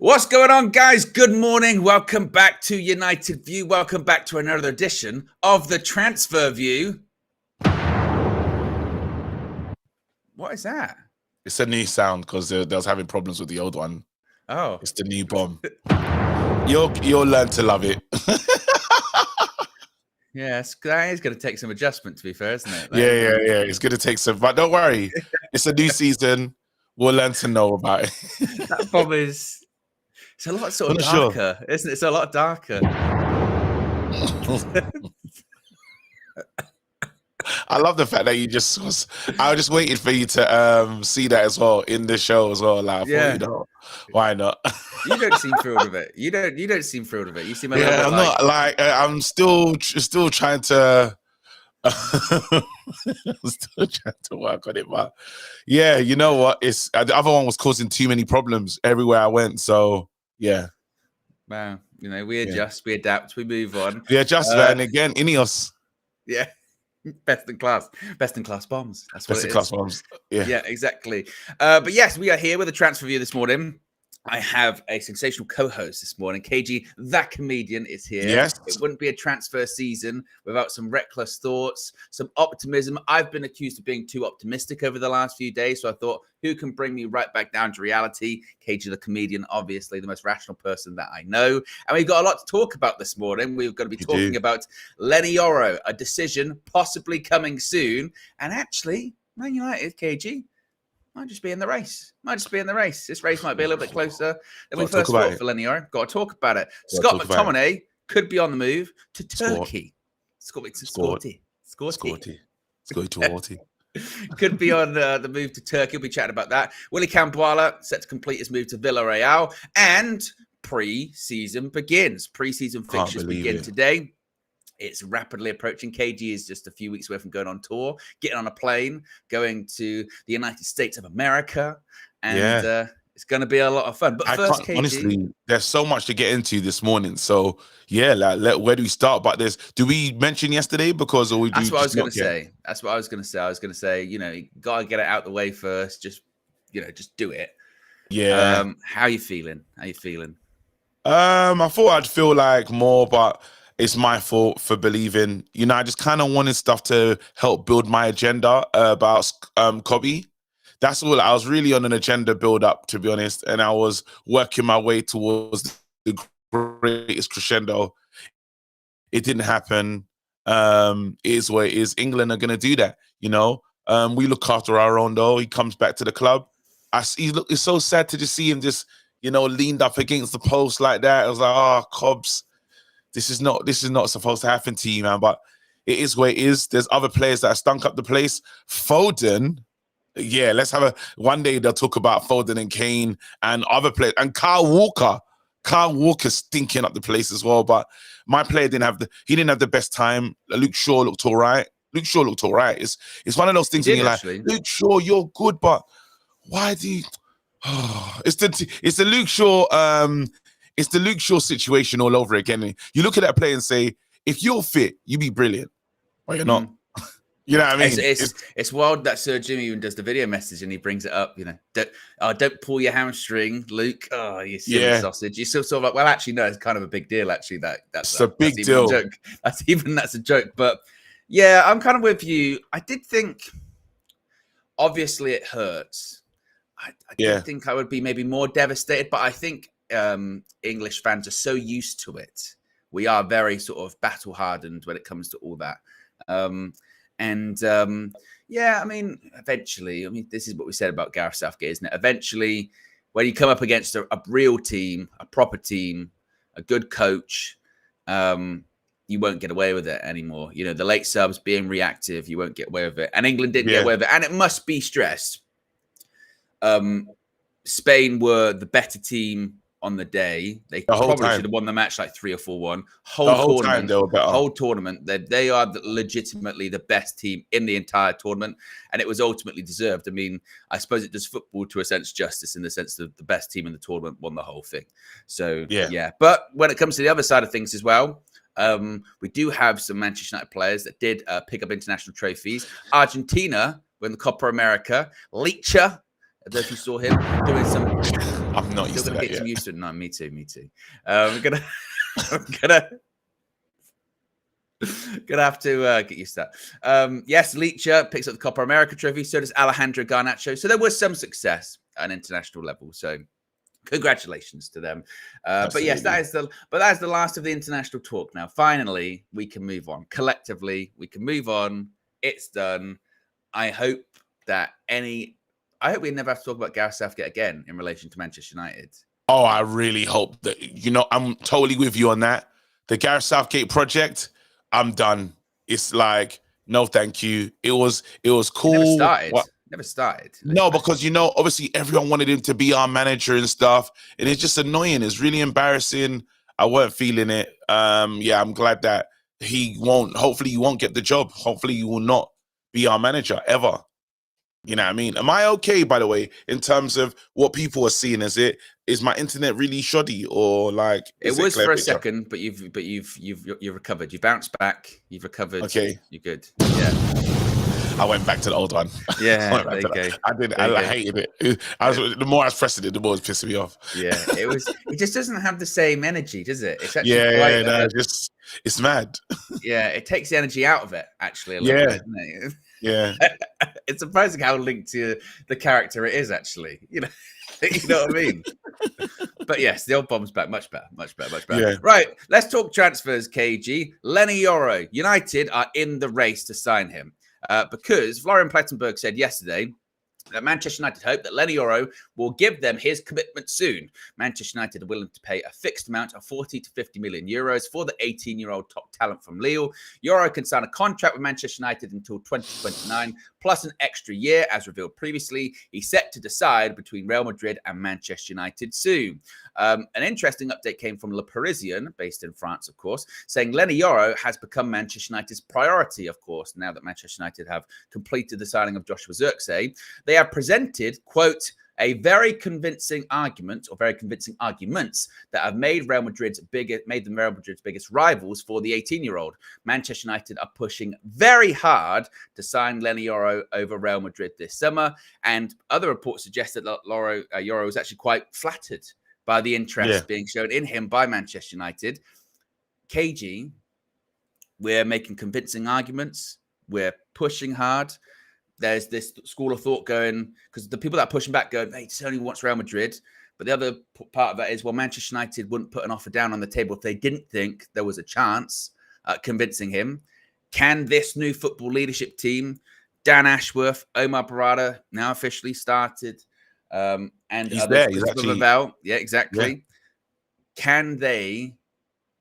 What's going on, guys? Good morning. Welcome back to United View. Welcome back to another edition of the Transfer View. What is that? It's a new sound because they was having problems with the old one. Oh. It's the new bomb. You'll learn to love it. Yeah, it's going to take some adjustment, to be fair, isn't it? Yeah. It's going to take some, but don't worry. It's a new season. We'll learn to know about it. That bomb is... It's a lot sort of darker, isn't it? It's a lot darker. I love the fact that I just waited for you to see that as well in the show as well. Like, yeah. Why not? You don't seem thrilled with it. You don't seem thrilled with it. You seem a little bit not like I'm still trying to I'm still trying to work on it, but yeah, you know what? It's the other one was causing too many problems everywhere I went. So yeah. Wow. You know, we adjust, we adapt, we move on. We adjust, man. Again, Ineos. Yeah. Best in class bombs. That's what best in class bombs. Yeah, exactly. But yes, we are here with a transfer view this morning. I have a sensational co-host this morning. KG, that comedian, is here. Yes. It wouldn't be a transfer season without some reckless thoughts, some optimism. I've been accused of being too optimistic over the last few days, so I thought, who can bring me right back down to reality? KG, the comedian, obviously the most rational person that I know. And we've got a lot to talk about this morning. We're going to be talking about Leny Yoro, a decision possibly coming soon. And actually, Man United, KG, might just be in the race. This race might be a little bit closer than we first thought for Leny Yoro. Got to talk about it. Scott McTominay could be on the move to Turkey. Scotty. Could be on the move to Turkey. We'll be chatting about that. Willy Kambwala set to complete his move to Villarreal. And pre-season begins. Pre-season fixtures begin today. It's rapidly approaching. KG is just a few weeks away from going on tour, getting on a plane, going to the United States of America. And it's going to be a lot of fun. But first, KG... Honestly, there's so much to get into this morning. So, yeah, where do we start? But do we mention yesterday? That's what I was going to say. I was going to say, you know, you got to get it out the way first. Just do it. Yeah. How are you feeling? I thought I'd feel like more, but... It's my fault for believing. You know, I just kind of wanted stuff to help build my agenda about Kobe. That's all. I was really on an agenda build up, to be honest, and I was working my way towards the greatest crescendo. It didn't happen. It is what it is. England are going to do that, you know. We look after our own, though. He comes back to the club. It's so sad to just see him just, you know, leaned up against the post like that. I was like, oh, Cobbs. This is not supposed to happen to you, man. But it is what it is. There's other players that have stunk up the place. Foden, yeah, let's have one day they'll talk about Foden and Kane and other players. And Kyle Walker's stinking up the place as well. But my player didn't have the best time. Luke Shaw looked all right. It's one of those things when you're like, Luke Shaw, you're good, but why do you? Oh, it's the Luke Shaw. It's the Luke Shaw situation all over again. You look at that player and say, if you're fit, you be brilliant. But you're not. You know what I mean? It's wild that Sir Jimmy even does the video message and he brings it up, you know. Don't pull your hamstring, Luke. Oh, you silly sausage. You're still sort of like, well, actually, no, it's kind of a big deal, actually. That's a big deal. That's a joke. But yeah, I'm kind of with you. I did think, obviously, it hurts. I did think I would be maybe more devastated, but I think English fans are so used to it. We are very sort of battle hardened when it comes to all that. I mean, eventually, this is what we said about Gareth Southgate, isn't it? Eventually, when you come up against a real team, a proper team, a good coach, you won't get away with it anymore. You know, the late subs being reactive, you won't get away with it. And England didn't get away with it. And it must be stressed. Spain were the better team on the day. They probably should have won the match like 3 or 4-1. Whole tournament, they are legitimately the best team in the entire tournament, and it was ultimately deserved. I mean, I suppose it does football to a sense justice in the sense that the best team in the tournament won the whole thing. So yeah. But when it comes to the other side of things as well, we do have some Manchester United players that did pick up international trophies. Argentina won the Copa America. Licha I don't know if you saw him doing some. I'm not used to that get yet. used to it. No, me too. I'm gonna have to get used to that. Yes, Leacher picks up the Copa America trophy. So does Alejandro Garnacho. So there was some success at an international level. So congratulations to them. But yes, that is the last of the international talk. Now, finally, we can move on. Collectively, we can move on. It's done. I hope we never have to talk about Gareth Southgate again in relation to Manchester United. Oh, I really hope that, I'm totally with you on that. The Gareth Southgate project, I'm done. It's like, no, thank you. It was cool. Never started. No, because, obviously everyone wanted him to be our manager and stuff. And it's just annoying. It's really embarrassing. I weren't feeling it. I'm glad that hopefully he won't get the job. Hopefully he will not be our manager ever. You know what I mean? Am I okay, by the way, in terms of what people are seeing? Is my internet really shoddy, or like it was for a second, but you've recovered. You bounced back. You've recovered. Okay, you're good. Yeah. I went back to the old one. Yeah, there you go. I hated it. The more I was pressing it, the more it was pissing me off. Yeah, it just doesn't have the same energy, does it? It's actually it's mad. Yeah, it takes the energy out of it, actually, a little bit, doesn't it? Yeah. It's surprising how linked to the character it is, actually. You know what I mean? But yes, the old bomb's back. Much better. Yeah. Right, let's talk transfers, KG. Leny Yoro. United are in the race to sign him because Florian Plettenberg said yesterday that Manchester United hope that Leny Yoro will give them his commitment soon. Manchester United are willing to pay a fixed amount of 40 to 50 million euros for the 18-year-old top talent from Lille. Yoro can sign a contract with Manchester United until 2029, plus an extra year, as revealed previously. He's set to decide between Real Madrid and Manchester United soon. An interesting update came from Le Parisien, based in France, of course, saying Leny Yoro has become Manchester United's priority, of course, now that Manchester United have completed the signing of Joshua Zirkzee. They have presented, quote, a very convincing argument, or very convincing arguments, that have made them Real Madrid's biggest rivals for the 18-year-old. Manchester United are pushing very hard to sign Leny Yoro over Real Madrid this summer, and other reports suggest that Yoro is actually quite flattered by the interest being shown in him by Manchester United. KG, we're making convincing arguments. We're pushing hard. There's this school of thought going, because the people that are pushing back go, hey, he only wants Real Madrid. But the other part of that is, well, Manchester United wouldn't put an offer down on the table if they didn't think there was a chance at convincing him. Can this new football leadership team, Dan Ashworth, Omar Barada, now officially started, and he's there. He's actually, yeah, exactly. Yeah. Can they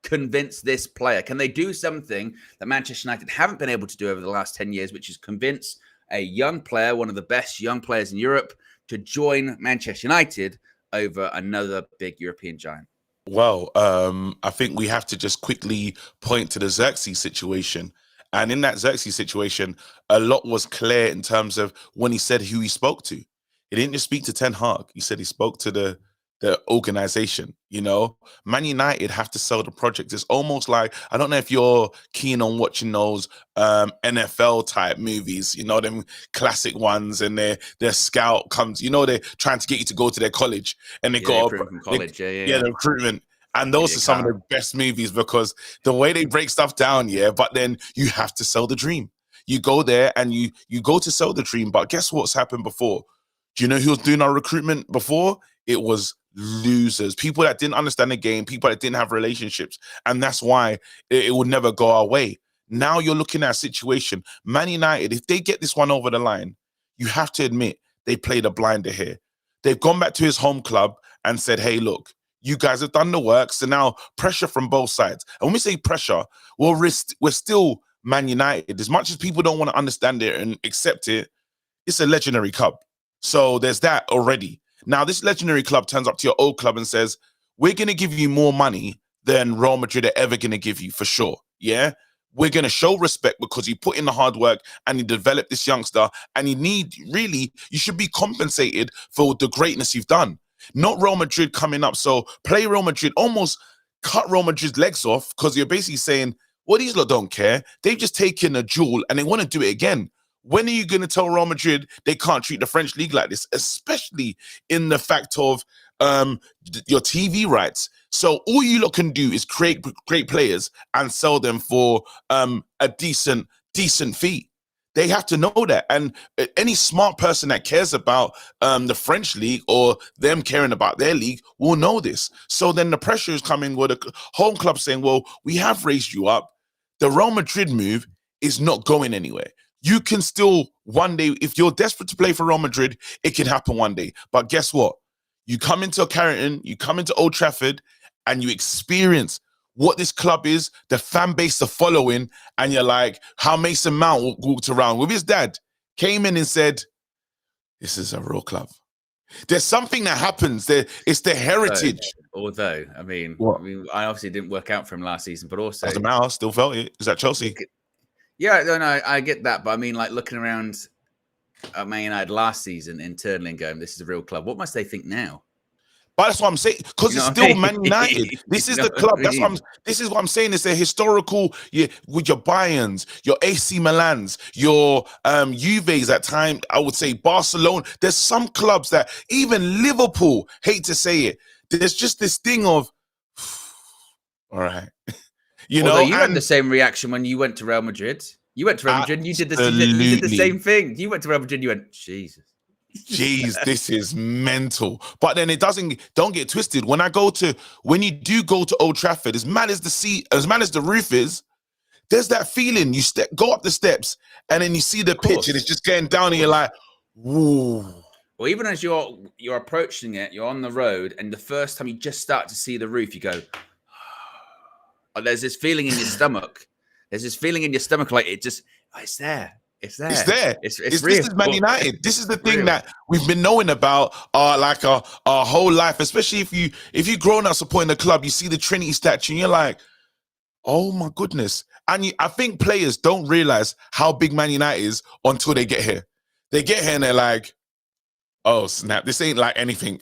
convince this player? Can they do something that Manchester United haven't been able to do over the last 10 years, which is convince a young player, one of the best young players in Europe, to join Manchester United over another big European giant? Well, I think we have to just quickly point to the Zirkzee situation. And in that Zirkzee situation, a lot was clear in terms of when he said who he spoke to. He didn't just speak to Ten Hag. He said he spoke to the organization. Man United have to sell the project. It's almost like, I don't know if you're keen on watching those NFL type movies, them classic ones, and their scout comes, they're trying to get you to go to their college, and they got the recruitment. And those are some of the best movies, because the way they break stuff down, but then you have to sell the dream. You go there and you go to sell the dream, but guess what's happened before? Do you know who was doing our recruitment before? It was losers, people that didn't understand the game, people that didn't have relationships, and that's why it would never go our way. Now you're looking at a situation, Man United, if they get this one over the line, you have to admit they played a blinder here. They've gone back to his home club and said, hey, look, you guys have done the work, so now pressure from both sides. And when we say pressure, well, we're still Man United. As much as people don't want to understand it and accept it, it's a legendary club. So there's that already. Now, this legendary club turns up to your old club and says, we're going to give you more money than Real Madrid are ever going to give you, for sure. Yeah? We're going to show respect because you put in the hard work and you developed this youngster, and you should be compensated for the greatness you've done. Not Real Madrid coming up. So play Real Madrid, almost cut Real Madrid's legs off, because you're basically saying, well, these lot don't care. They've just taken a jewel and they want to do it again. When are you going to tell Real Madrid they can't treat the French league like this, especially in the fact of your TV rights? So all you lot can do is create great players and sell them for a decent fee. They have to know that. And any smart person that cares about the French league or them caring about their league will know this. So then the pressure is coming with the home club saying, well, we have raised you up. The Real Madrid move is not going anywhere. You can still one day, if you're desperate to play for Real Madrid, it can happen one day. But guess what? You come into Carrington, you come into Old Trafford, and you experience what this club is, the fan base, the following, and you're like, how Mason Mount walked around with his dad, came in and said, this is a real club. There's something that happens there. It's the heritage. Although, I mean, I obviously didn't work out for him last season, but also doesn't matter. Still felt it. Is that Chelsea? Yeah, no, I get that, but I mean, like looking around at Man United last season internally and going, "This is a real club." What must they think now? But that's what I'm saying, because it's still Man United. This is the club. That's what this is what I'm saying. It's a historical, with your Bayerns, your AC Milans, your Juves at time. I would say Barcelona. There's some clubs that even Liverpool, hate to say it, there's just this thing of, all right. You had the same reaction when you went to Real Madrid. You went to Real Madrid and you did the same thing. You went to Real Madrid and you went, Jesus. Jeez, this is mental. But then don't get twisted. When you do go to Old Trafford, as mad as the roof is, there's that feeling. You go up the steps and then you see the pitch and it's just getting down and you're like, whoa. Well, even as you're approaching it, you're on the road, and the first time you just start to see the roof, you go, there's this feeling in your stomach. There's this feeling in your stomach like it's there. It's there. It's there. It's real. This is Man United. This is the thing that we've been knowing about like our whole life, especially if you've grown up supporting the club, you see the Trinity statue and you're like, oh my goodness. And I think players don't realize how big Man United is until they get here. They get here and they're like, oh snap, this ain't like anything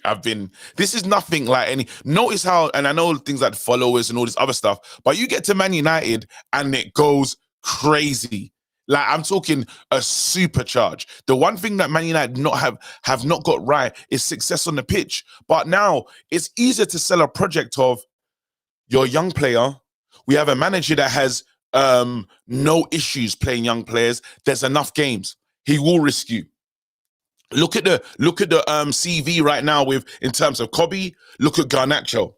this is nothing like any. Notice how, and I know things like followers and all this other stuff, but you get to Man United and it goes crazy. Like, I'm talking a supercharge. The one thing that Man United have not got right is success on the pitch. But now it's easier to sell a project of your young player. We have a manager that has no issues playing young players. There's enough games. He will risk you. Look at the CV right now in terms of Kobe. Look at Garnacho.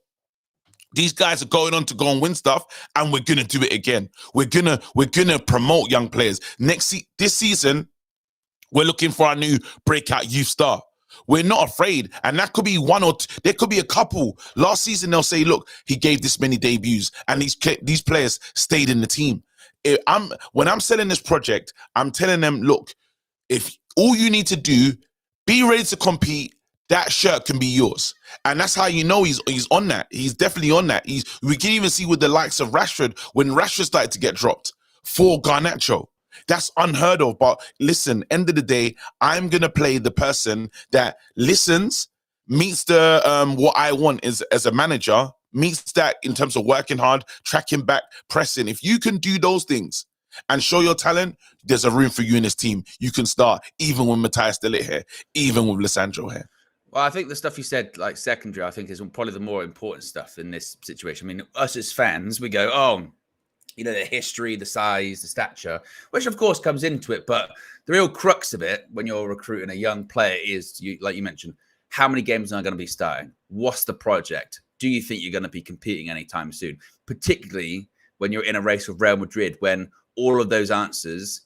These guys are going on to go and win stuff, and we're gonna do it again. We're gonna promote young players. This season, we're looking for our new breakout youth star. We're not afraid, and that could be one or two. There could be a couple. Last season, they'll say, "Look, he gave this many debuts, and these players stayed in the team." When I'm selling this project, I'm telling them, "Look, if all you need to do, be ready to compete. That shirt can be yours." And that's how you know he's on that. He's definitely on that. We can even see with the likes of Rashford, when Rashford started to get dropped for Garnacho. That's unheard of. But listen, end of the day, I'm going to play the person that listens, meets the what I want as a manager, meets that in terms of working hard, tracking back, pressing. If you can do those things and show your talent, there's a room for you in this team. You can start even with Matthias De Ligt here, even with Lissandro here. Well, I think the stuff you said, like secondary, I think is probably the more important stuff in this situation. I mean, us as fans, we go, oh, the history, the size, the stature, which of course comes into it. But the real crux of it when you're recruiting a young player is, like you mentioned, how many games are going to be starting? What's the project? Do you think you're going to be competing anytime soon? Particularly when you're in a race with Real Madrid, when all of those answers,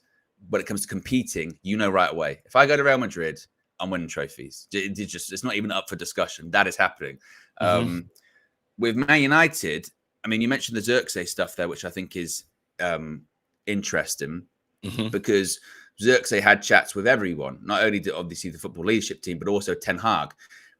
when it comes to competing, right away. If I go to Real Madrid, I'm winning trophies. It's not even up for discussion. That is happening. With Man United, I mean, you mentioned the Xerxes stuff there, which I think is interesting because Xerxes had chats with everyone, not only obviously the football leadership team, but also Ten Hag.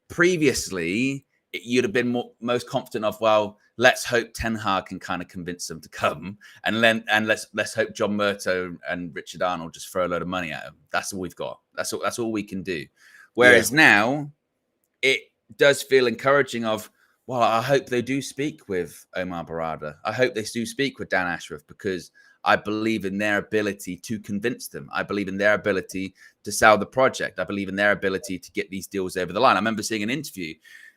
Previously, you'd have been most confident of, well, let's hope Ten Hag can kind of convince them to come, and let's hope John Murtough and Richard Arnold just throw a load of money at him. That's all we've got. That's all we can do. Whereas now, it does feel encouraging of, well, I hope they do speak with Omar Barada. I hope they do speak with Dan Ashworth, because I believe in their ability to convince them. I believe in their ability to sell the project. I believe in their ability to get these deals over the line. I remember seeing an interview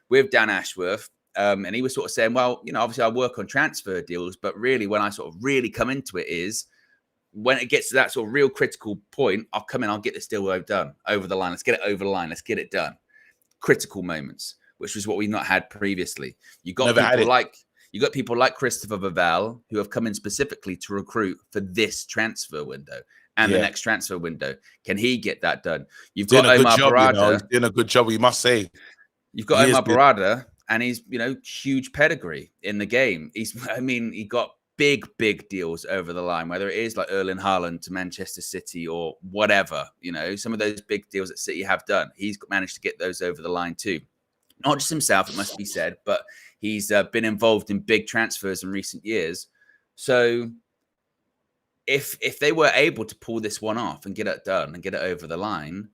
with Dan Ashworth, and he was sort of saying, well, obviously I work on transfer deals, but really when I sort of really come into it is when it gets to that sort of real critical point, I'll come in, I'll get this deal done over the line. Let's get it over the line. Let's get it done. Critical moments, which was what we've not had previously. You got people like Christopher Vavell who have come in specifically to recruit for this transfer window and the next transfer window. Can he get that done? You've got Omar Barada. He's doing a good job, we must say. You've got Omar Barada, and he's, huge pedigree in the game. He got big deals over the line, whether it is like Erling Haaland to Manchester City or whatever, some of those big deals that City have done. He's managed to get those over the line too. Not just himself, it must be said, but he's been involved in big transfers in recent years. So if they were able to pull this one off and get it done and get it over the line,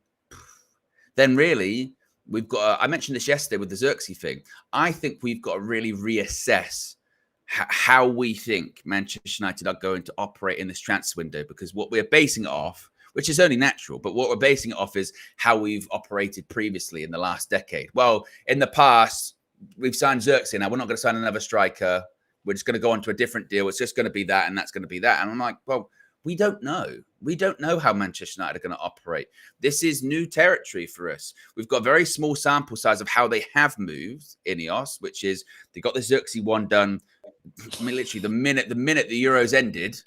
then really we've got, I mentioned this yesterday with the Xerxes thing. I think we've got to really reassess how we think Manchester United are going to operate in this transfer window, because what we're basing it off, which is only natural, but what we're basing it off is how we've operated previously in the last decade. Well, in the past, we've signed Xerxes. Now we're not going to sign another striker. We're just going to go on to a different deal. It's just going to be that, and that's going to be that. And I'm like, well, we don't know. We don't know how Manchester United are going to operate. This is new territory for us. We've got a very small sample size of how they have moved Ineos, which is they got the Xerxes one done. Literally the minute the Euros ended,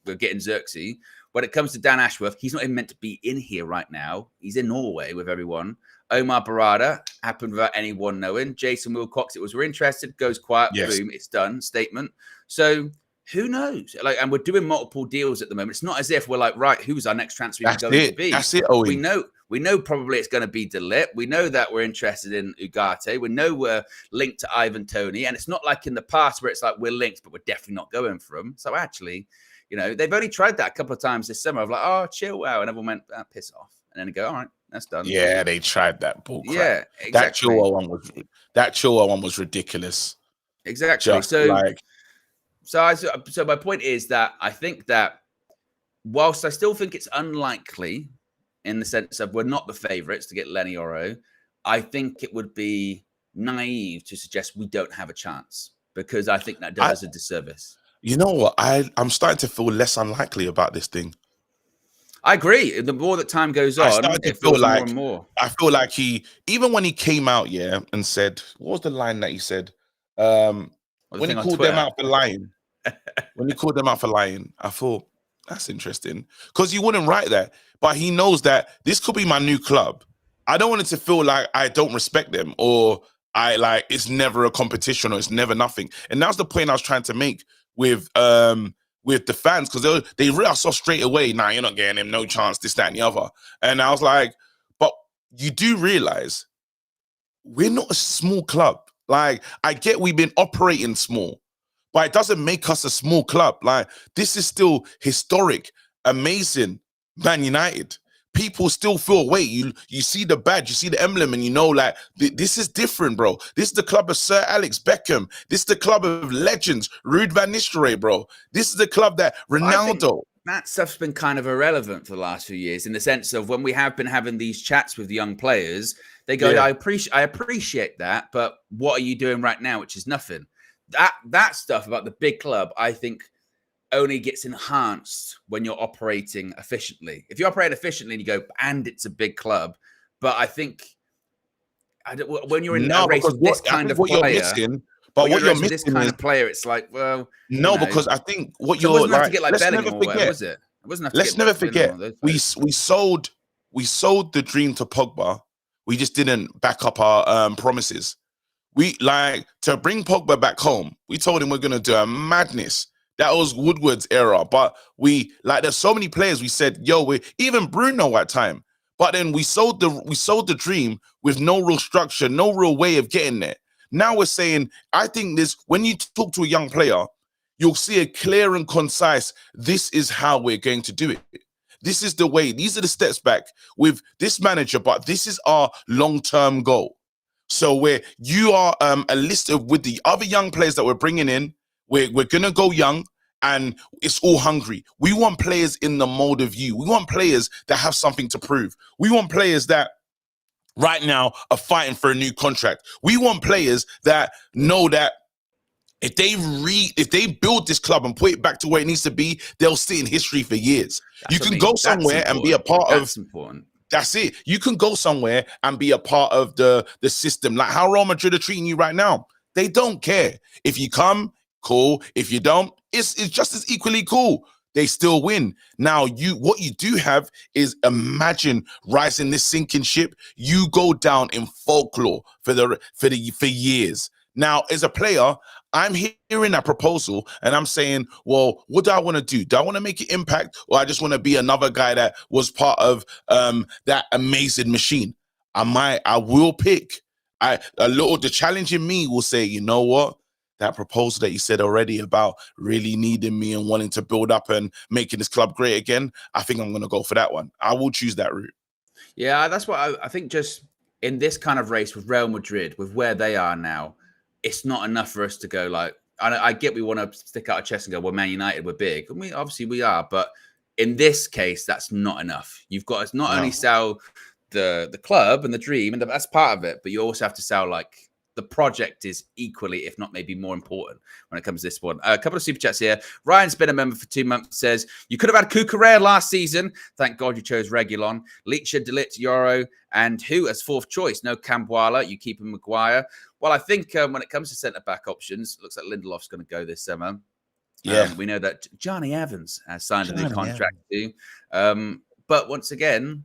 we're getting Xerxes. When it comes to Dan Ashworth, he's not even meant to be in here right now. He's in Norway with everyone. Omar Barada happened without anyone knowing. Jason Wilcox, it was we're interested, goes quiet, boom, it's done, statement. So who knows? And we're doing multiple deals at the moment. It's not as if we're like, right, who's our next transfer going to be? That's it, Owen. We know probably it's going to be De Ligt. We know that we're interested in Ugarte. We know we're linked to Ivan Toney. And it's not like in the past where it's like we're linked, but we're definitely not going for him. So actually, they've only tried that a couple of times this summer of like, oh, chill, wow. And everyone went, piss off. And then they go, all right, that's done. Yeah, they tried that bull crap. Yeah, exactly. That Chilwell one was ridiculous. Exactly. So my point is that I think that whilst I still think it's unlikely in the sense of we're not the favourites to get Leny Yoro, I think it would be naive to suggest we don't have a chance, because I think that does us a disservice. You know what? I'm starting to feel less unlikely about this thing. I agree. The more that time goes on, it feels more and more. I feel like even when he came out, and said, what was the line that he said? When he called them out for lying. When he called them out for lying, I thought, that's interesting. Because he wouldn't write that. But he knows that this could be my new club. I don't want it to feel like I don't respect them, or it's never a competition, or it's never nothing. And that's the point I was trying to make with the fans, because they read us off straight away. Nah, you're not getting him, no chance, this, that, and the other. And I was like, but you do realize we're not a small club. Like, I get we've been operating small, but it doesn't make us a small club. Like, this is still historic, amazing Man United. People still feel, wait, you see the badge, you see the emblem, and like, this is different, bro. This is the club of Sir Alex Beckham. This is the club of legends, Ruud van Nistelrooy, bro. This is the club that Ronaldo. That stuff's been kind of irrelevant for the last few years, in the sense of when we have been having these chats with young players, they go, I appreciate that, but what are you doing right now, which is nothing. That stuff about the big club, I think, only gets enhanced when you're operating efficiently. If you operate efficiently and you go, and it's a big club, but I think when you're in a race with this kind of player, what you're missing this kind of player, it's like, well, because I think what you're like, to get like Bellingham or whatever, was it? It wasn't. Let's never forget. We sold the dream to Pogba. We just didn't back up our promises. We to bring Pogba back home. We told him we're gonna do a madness. That was Woodward's era, but there's so many players. We said, even Bruno at time, but then we sold the dream with no real structure, no real way of getting there. Now we're saying, I think when you talk to a young player, you'll see a clear and concise, this is how we're going to do it. This is the way, these are the steps back with this manager, but this is our long-term goal. So where you are a list with the other young players that we're bringing in, we're going to go young, and it's all hungry. We want players in the mold of you. We want players that have something to prove. We want players that right now are fighting for a new contract. We want players that know that if they build this club and put it back to where it needs to be, they'll sit in history for years. You can go somewhere and be a part of. That's important. That's it. You can go somewhere and be a part of the system, like how Real Madrid are treating you right now. They don't care. If you come, cool. If you don't, it's just as equally cool. They still win. Now, what you do have is, imagine rising this sinking ship. You go down in folklore for years. Now, as a player, I'm hearing that proposal and I'm saying, well, what do I want to do? Do I want to make an impact, or I just want to be another guy that was part of that amazing machine? I will pick. The challenge in me will say, you know what? That proposal that you said already about really needing me and wanting to build up and making this club great again, I think I'm going to go for that one. I will choose that route. Yeah, that's what I think. Just in this kind of race with Real Madrid, with where they are now, it's not enough for us to go like, I get we want to stick out our chest and go, well, Man United, we're big. And obviously we are, but in this case, that's not enough. You've got to not only sell the club and the dream, and that's part of it, but you also have to sell like the project is equally, if not maybe more important when it comes to this one. A couple of super chats here. Ryan's been a member for 2 months, says, you could have had Cucurella last season. Thank God you chose Reguilon. Leacher, Leny Yoro, and who as fourth choice? No Kambwala. You keep him Maguire. Well, I think when it comes to centre-back options, looks like Lindelof's going to go this summer. Yeah. We know that Johnny Evans has signed a new contract too. But once again,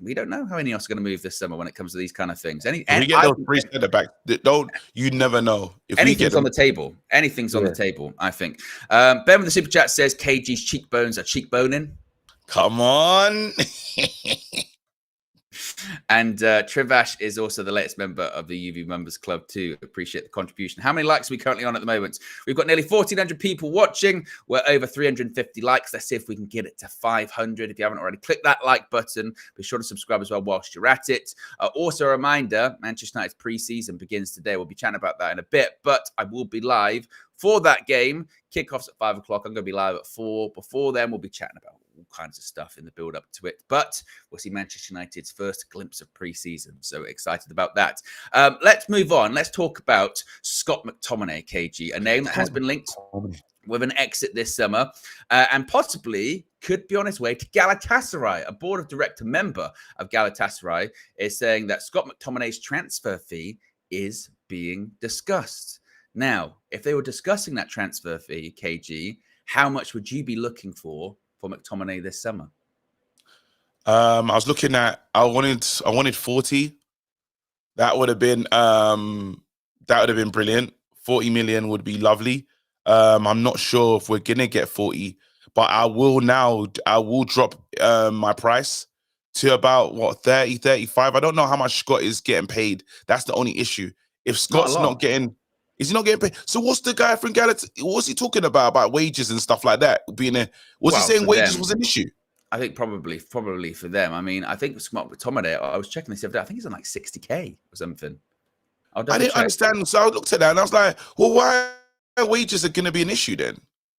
we don't know how any else are going to move this summer when it comes to these kind of things. We get those three centre-backs. You never know. If anything's on the table. Anything's on the table, I think. Ben with the super chat says KG's cheekbones are cheekboning. Come on. And Trivash is also the latest member of the UV Members Club too. Appreciate the contribution. How many likes are we currently on at the moment? We've got nearly 1,400 people watching. We're over 350 likes. Let's see if we can get it to 500. If you haven't already, click that like button. Be sure to subscribe as well whilst you're at it. Also a reminder, Manchester United's pre-season begins today. We'll be chatting about that in a bit, but I will be live for that game. Kickoff's at 5 o'clock. I'm going to be live at 4. Before then, we'll be chatting about all kinds of stuff in the build up to it. But we'll see Manchester United's first glimpse of pre-season. So excited about that. Let's move on. Let's talk about Scott McTominay, KG, a name that has been linked with an exit this summer and possibly could be on his way to Galatasaray. A board of director member of Galatasaray is saying that Scott McTominay's transfer fee is being discussed. Now, if they were discussing that transfer fee, KG, how much would you be looking for McTominay this summer? I was looking at. I wanted 40. That would have been brilliant. 40 million would be lovely. I'm not sure if we're gonna get 40, but I will drop my price to about 30, 35. I don't know how much Scott is getting paid. That's the only issue. If Scott's not getting. Is he not getting paid? So what's the guy from Galatasaray? What's he talking about wages and stuff like that? Was he saying wages was an issue? I think probably for them. I mean, I think Scott McTominay, I was checking this the other day. I think he's on like 60K or something. I didn't understand. So I looked at that and I was like, well, why wages are going to be an issue then?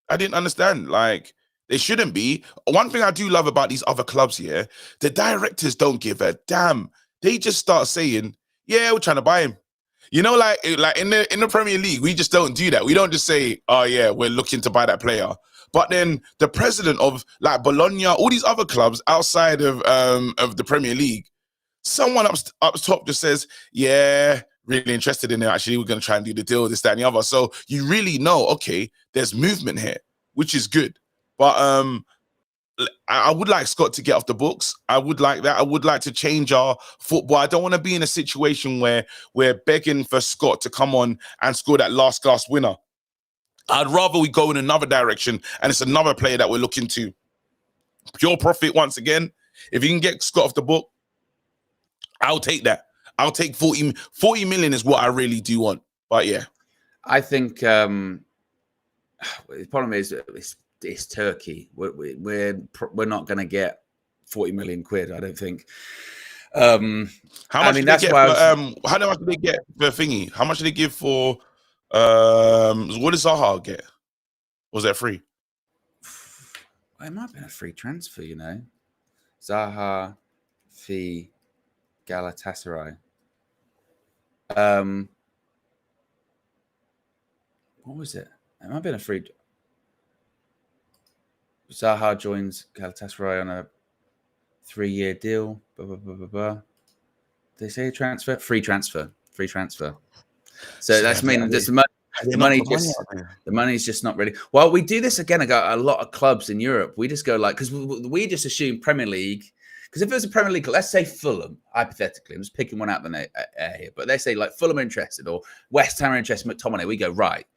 I didn't understand. Like, they shouldn't be. One thing I do love about these other clubs here, the directors don't give a damn. They just start saying, yeah, we're trying to buy him. You know, like in the Premier League, we just don't do that. We don't just say, oh yeah, we're looking to buy that player. But then the president of like Bologna, all these other clubs outside of the Premier League, someone up top just says, yeah, really interested in it. Actually, we're going to try and do the deal, this, that, and the other. So you really know, okay, there's movement here, which is good. But I would like Scott to get off the books. I would like that. I would like to change our football. I don't want to be in a situation where we're begging for Scott to come on and score that last gasp winner. I'd rather we go in another direction and it's another player that we're looking to. Pure profit once again. If you can get Scott off the book, I'll take that. I'll take 40 million is what I really do want. But yeah. I think the problem is it's Turkey. We're not going to get 40 million quid, I don't think. How much did they get for thingy? How much did they give for what does Zaha get? Was that free? Well, it might have been a free transfer, you know. Zaha fi Galatasaray. What was it? It might have been a free. Zaha joins Galatasaray on a 3-year deal. Blah, blah, blah, blah, blah. Did they say transfer? Free transfer. Free transfer. So that's mean just the money's just not really. Well, we do this again. I got a lot of clubs in Europe. We just go like, because we just assume Premier League. Because if it was a Premier League, let's say Fulham, hypothetically, I'm just picking one out the air here, but they say like Fulham are interested or West Ham are interested in McTominay. We go, right,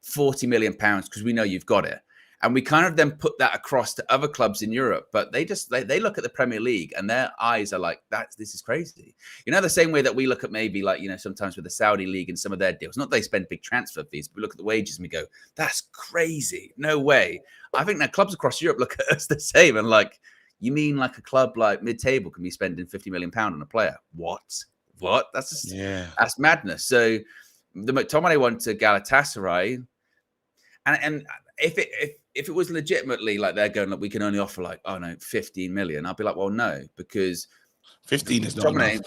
£40 million because we know you've got it. And we kind of then put that across to other clubs in Europe, but they look at the Premier League and their eyes are like, this is crazy. You know, the same way that we look at maybe like, you know, sometimes with the Saudi League and some of their deals, not they spend big transfer fees, but we look at the wages and we go, that's crazy. No way. I think that clubs across Europe look at us the same and like, you mean like a club like mid-table can be spending £50 million on a player? What? That's just, that's madness. So the McTominay one to Galatasaray, and if it was legitimately like they're going, like, we can only offer like, oh no, 15 million, I'd be like, well, no, because 15 is not enough.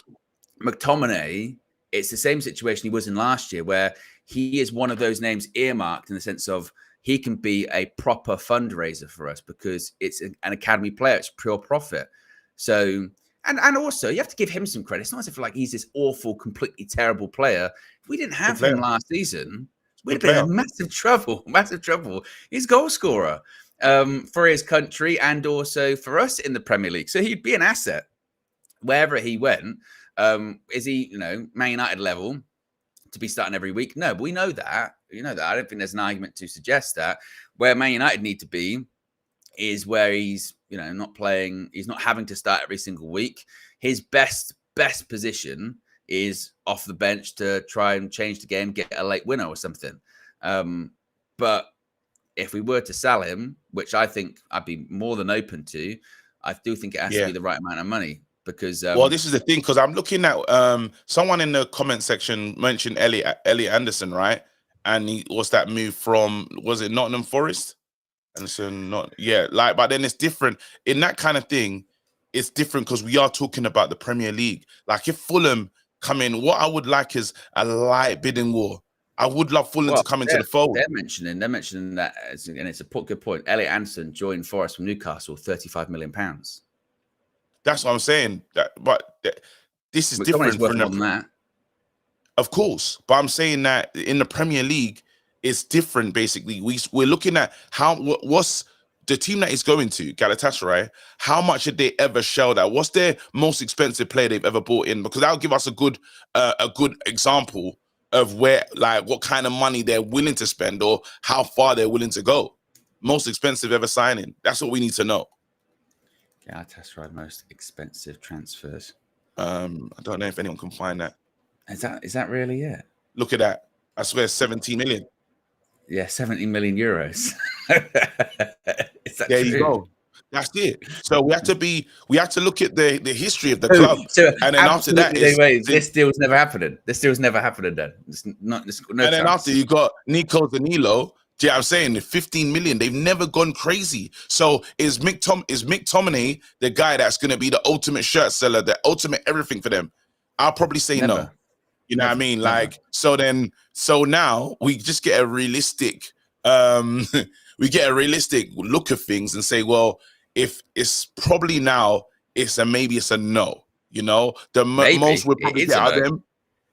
McTominay, it's the same situation he was in last year, where he is one of those names earmarked in the sense of he can be a proper fundraiser for us because it's an academy player. It's pure profit. So, and also you have to give him some credit. It's not as if like he's this awful, completely terrible player. If we didn't have him last season, we'd have been in massive trouble. He's a goal scorer for his country and also for us in the Premier League. So he'd be an asset wherever he went. Is he, you know, Man United level to be starting every week? No, but we know that. You know that. I don't think there's an argument to suggest that. Where Man United need to be is where he's, you know, not playing. He's not having to start every single week. His best position is off the bench to try and change the game, get a late winner or something. But if we were to sell him, which I think I'd be more than open to, I do think it has to be the right amount of money. Because well, this is the thing, because I'm looking at someone in the comment section mentioned Elliot Anderson, right? And he was that move from, was it Nottingham Forest? Anderson, but then it's different in that kind of thing. It's different because we are talking about the Premier League. Like if Fulham come in, what I would like is a light bidding war. I would love Fulham to come into the fold. They're mentioning that, and it's a good point. Elliot Anderson joined Forest from Newcastle, £35 million. That's what I'm saying. This is different from more than that. Of course, but I'm saying that in the Premier League, it's different. Basically, we're looking at what's the team that he's going to, Galatasaray. How much did they ever shell out? What's their most expensive player they've ever bought in? Because that'll give us a good example of where, like, what kind of money they're willing to spend or how far they're willing to go. Most expensive ever signing. That's what we need to know. Galatasaray most expensive transfers. I don't know if anyone can find that. Is that really it? Look at that. I swear 17 million. Yeah, 70 million euros. There you go. That's it. So we have to look at the history of the club. And then after that, this deal's never happening. This deal's never happening then. Then after you got Nico Danilo. Do you know what I'm saying? The 15 million, they've never gone crazy. So is McTominay the guy that's going to be the ultimate shirt seller, the ultimate everything for them? I'll probably say no. You know what I mean? Like, so now we just get a realistic, look at things and say, well, if it's probably now, maybe it's a no. You know, the most we'll probably get out of them.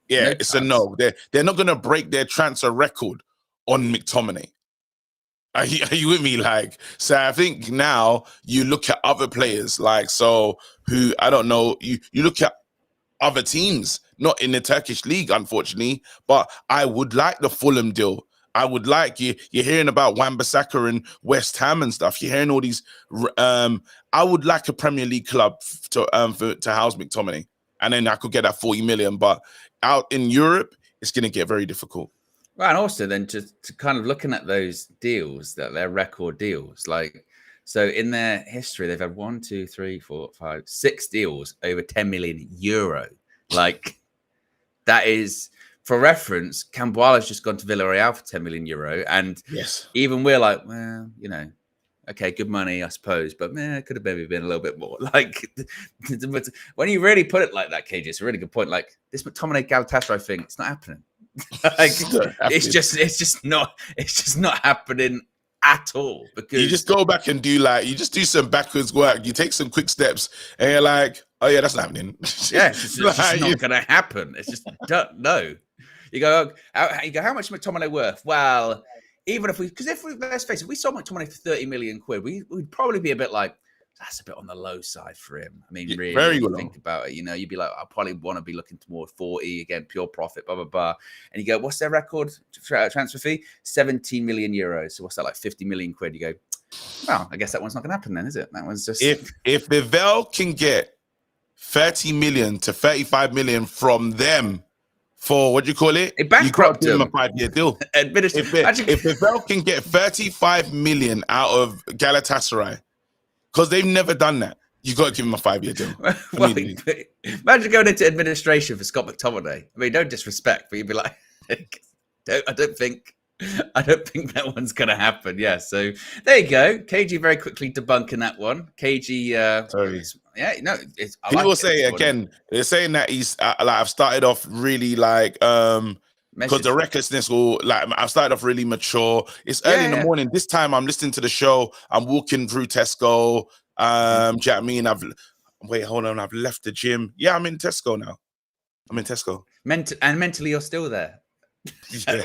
Yeah, it's a no. They're not going to break their transfer record on McTominay. Are you with me? Like, so I think now you look at other players, like, so who, I don't know, you look at other teams, not in the Turkish league, unfortunately, but I would like the Fulham deal. I would like, you're hearing about Wan-Bissaka and West Ham and stuff. You're hearing all these, I would like a Premier League club to house McTominay. And then I could get that 40 million, but out in Europe, it's going to get very difficult. Well, and also then to kind of looking at those deals, that they're record deals, like, so in their history, they've had 1, 2, 3, 4, 5, 6 deals over 10 million euro. Like, that is for reference, Kambwala's just gone to Villarreal for 10 million euro. And Yes. even we're like, well, you know, okay, good money, I suppose, but it could have maybe been a little bit more. Like, when you really put it like that, KJ, it's a really good point. Like, this McTominay Galatasaray thing, it's not happening. Like, it's just not happening at all. Because you just go back and do some backwards work. You take some quick steps, and you're like, oh yeah, that's not happening. Yeah, it's just not going to happen. It's just no. You go, how much is McTominay worth? Well, even if let's face it, if we sold McTominay for 30 million quid, we'd probably be a bit like, that's a bit on the low side for him. I mean, yeah, really, very low. Think about it. You know, you'd be like, I probably want to be looking toward 40 again, pure profit, blah blah blah. And you go, what's their record transfer fee? 17 million euros. So what's that, like 50 million quid? You go, well, I guess that one's not going to happen then, is it? That one's just if Vivell can get 30 million to 35 million from them for what do you call it? It bankrupt him. A 5-year deal. If Vivell can get 35 million out of Galatasaray, because they've never done that, you got to give him a 5-year deal. Well, imagine going into administration for Scott McTominay. I mean, no disrespect, but you'd be like, I don't think that one's going to happen. Yeah, so there you go. KG very quickly debunking that one. KG, sorry. Yeah, no. People say again, they're saying that he's like, I've started off really like because the recklessness will like I've started off really mature. It's early in the morning. This time I'm listening to the show. I'm walking through Tesco. Do you know what I mean? I've left the gym. Yeah, I'm in Tesco now. I'm in Tesco. Mentally, you're still there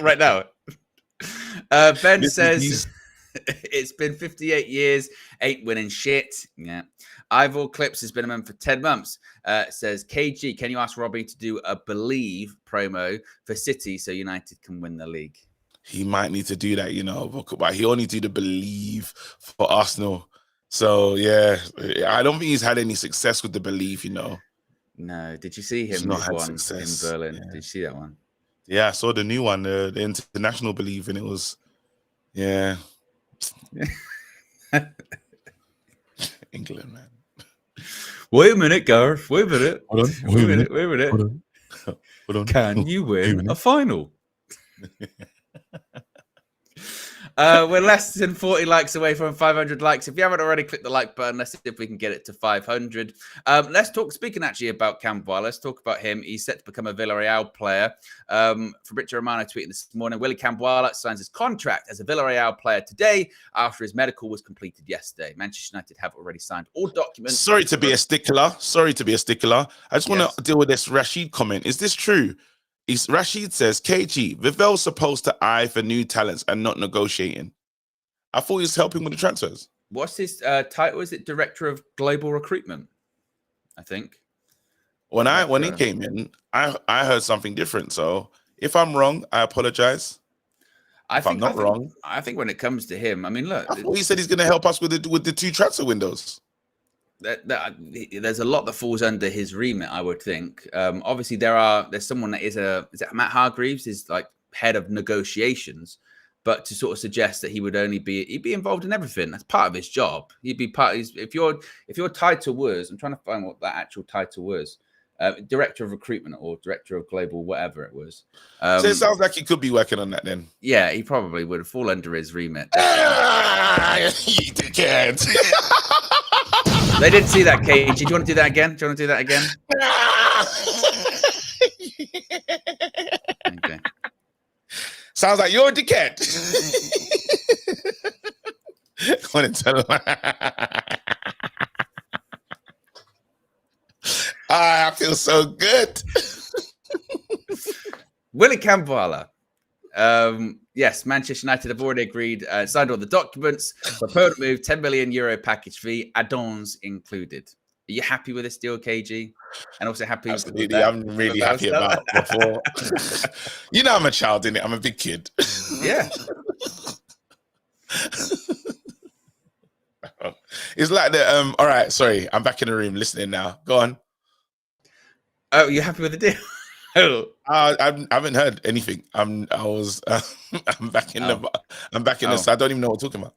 right now. Ben says it's been 58 years, ain't winning shit. Yeah. Ivor Clips has been a man for 10 months. Says, KG, can you ask Robbie to do a Believe promo for City so United can win the league? He might need to do that, you know, but he only do the Believe for Arsenal. So, yeah, I don't think he's had any success with the Believe, you know. No. Did you see him with one success in Berlin? Yeah. Did you see that one? Yeah, I saw the new one, the international Believe, and it was, yeah. England, man. Wait a minute, Gareth. Wait a minute. Hold on. Wait a minute. Hold on. Can you win a final? We're less than 40 likes away from 500 likes. If you haven't already, click the like button. Let's see if we can get it to 500. Let's talk, speaking actually about Kambwala, let's talk about him. He's set to become a Villarreal player. Fabrizio Romano tweeting this morning, Willy Kambwala signs his contract as a Villarreal player today after his medical was completed yesterday. Manchester United have already signed all documents. Sorry to be a stickler. I just want to deal with this Rashid comment. Is this true? Rashid says, KG, Vivell's supposed to eye for new talents and not negotiating. I thought he was helping with the transfers. What's his title? Is it Director of Global Recruitment? I think. When he came in, I heard something different. So if I'm wrong, I apologize. I'm not wrong. I think when it comes to him, I mean, look. I thought he said he's going to help us with the 2 transfer windows. There's a lot that falls under his remit, I would think. Obviously, there's someone that is it Matt Hargreaves is like head of negotiations, but to sort of suggest that he'd be involved in everything. That's part of his job. He'd be part. If your title was, I'm trying to find what that actual title was, Director of Recruitment or Director of Global, whatever it was. So it sounds like he could be working on that then. Yeah, he probably would fall under his remit. You dickhead. They didn't see that, KG. Do you want to do that again? Okay. Sounds like you're a dickhead. I want to tell him. I feel so good. Willy Kambwala. Yes, Manchester United have already agreed, signed all the documents. For permanent move, 10 million euro package fee, add-ons included. Are you happy with this deal, KG? And also happy Absolutely, with that? I'm really happy about before. You know I'm a child, innit? I'm a big kid. Yeah. It's like the all right, sorry, I'm back in the room listening now. Go on. Oh, you're happy with the deal? I haven't heard anything. I'm back in the so I don't even know what we're talking about.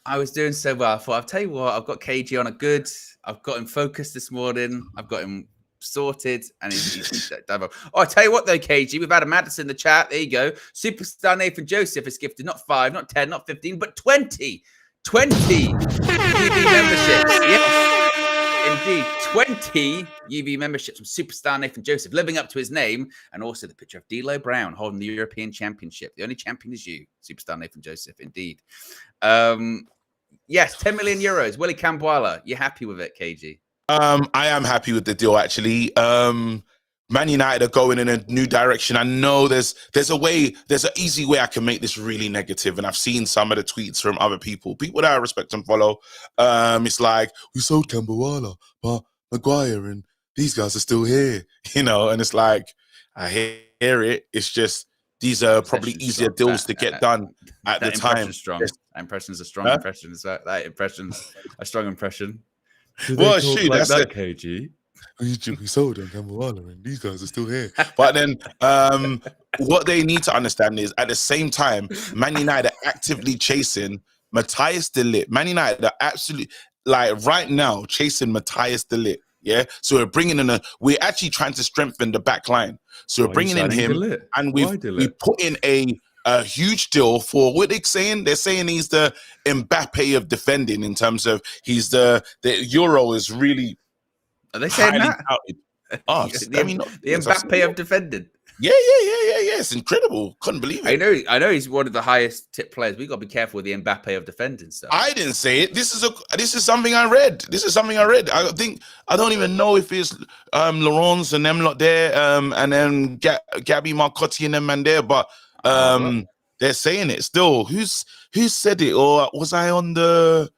I was doing so well. I thought, I'll tell you what, I've got KG on a good I've got him focused this morning. I've got him sorted, and he's oh, I tell you what, though, KG, we've had a Madison in the chat. There you go. Superstar Nathan Joseph is gifted not 5, not 10, not 15, but 20 UV memberships. Yes, indeed, 20 UV memberships from Superstar Nathan Joseph, living up to his name, and also the picture of D'Lo Brown holding the European Championship. The only champion is you, Superstar Nathan Joseph. Indeed. Yes, 10 million euros. Willy Kambwala, you happy with it, KG? I am happy with the deal, actually. Man United are going in a new direction. I know there's an easy way I can make this really negative, and I've seen some of the tweets from other people that I respect and follow. It's like, we sold Kambwala, but Maguire and these guys are still here, and it's like, I hear it. It's just, these are probably easier deals to get done at the time. Strong. That impression's a strong impression. Is that impression's a strong impression? Well, shoot, like that's that, it. KG. We sold on Kambwala and these guys are still here. But then what they need to understand is, at the same time, Man United are actively chasing Matthias de Ligt. Man United are absolutely, like, right now, chasing Matthias de Ligt. Yeah, so we're actually trying to strengthen the back line. So we're bringing in him, and we put in a huge deal for what they're saying. They're saying he's the Mbappe of defending, in terms of the Euro is really. Are they saying that? Oh, the Mbappe of defending. Yeah. It's incredible. Couldn't believe it. I know he's one of the highest tip players. We got to be careful with the Mbappe of defending stuff. I didn't say it. This is something I read. I don't even know if it's Laurence and them lot there, and then Gabby Marcotti and them man there, but they're saying it still. Who said it? Or was I on the?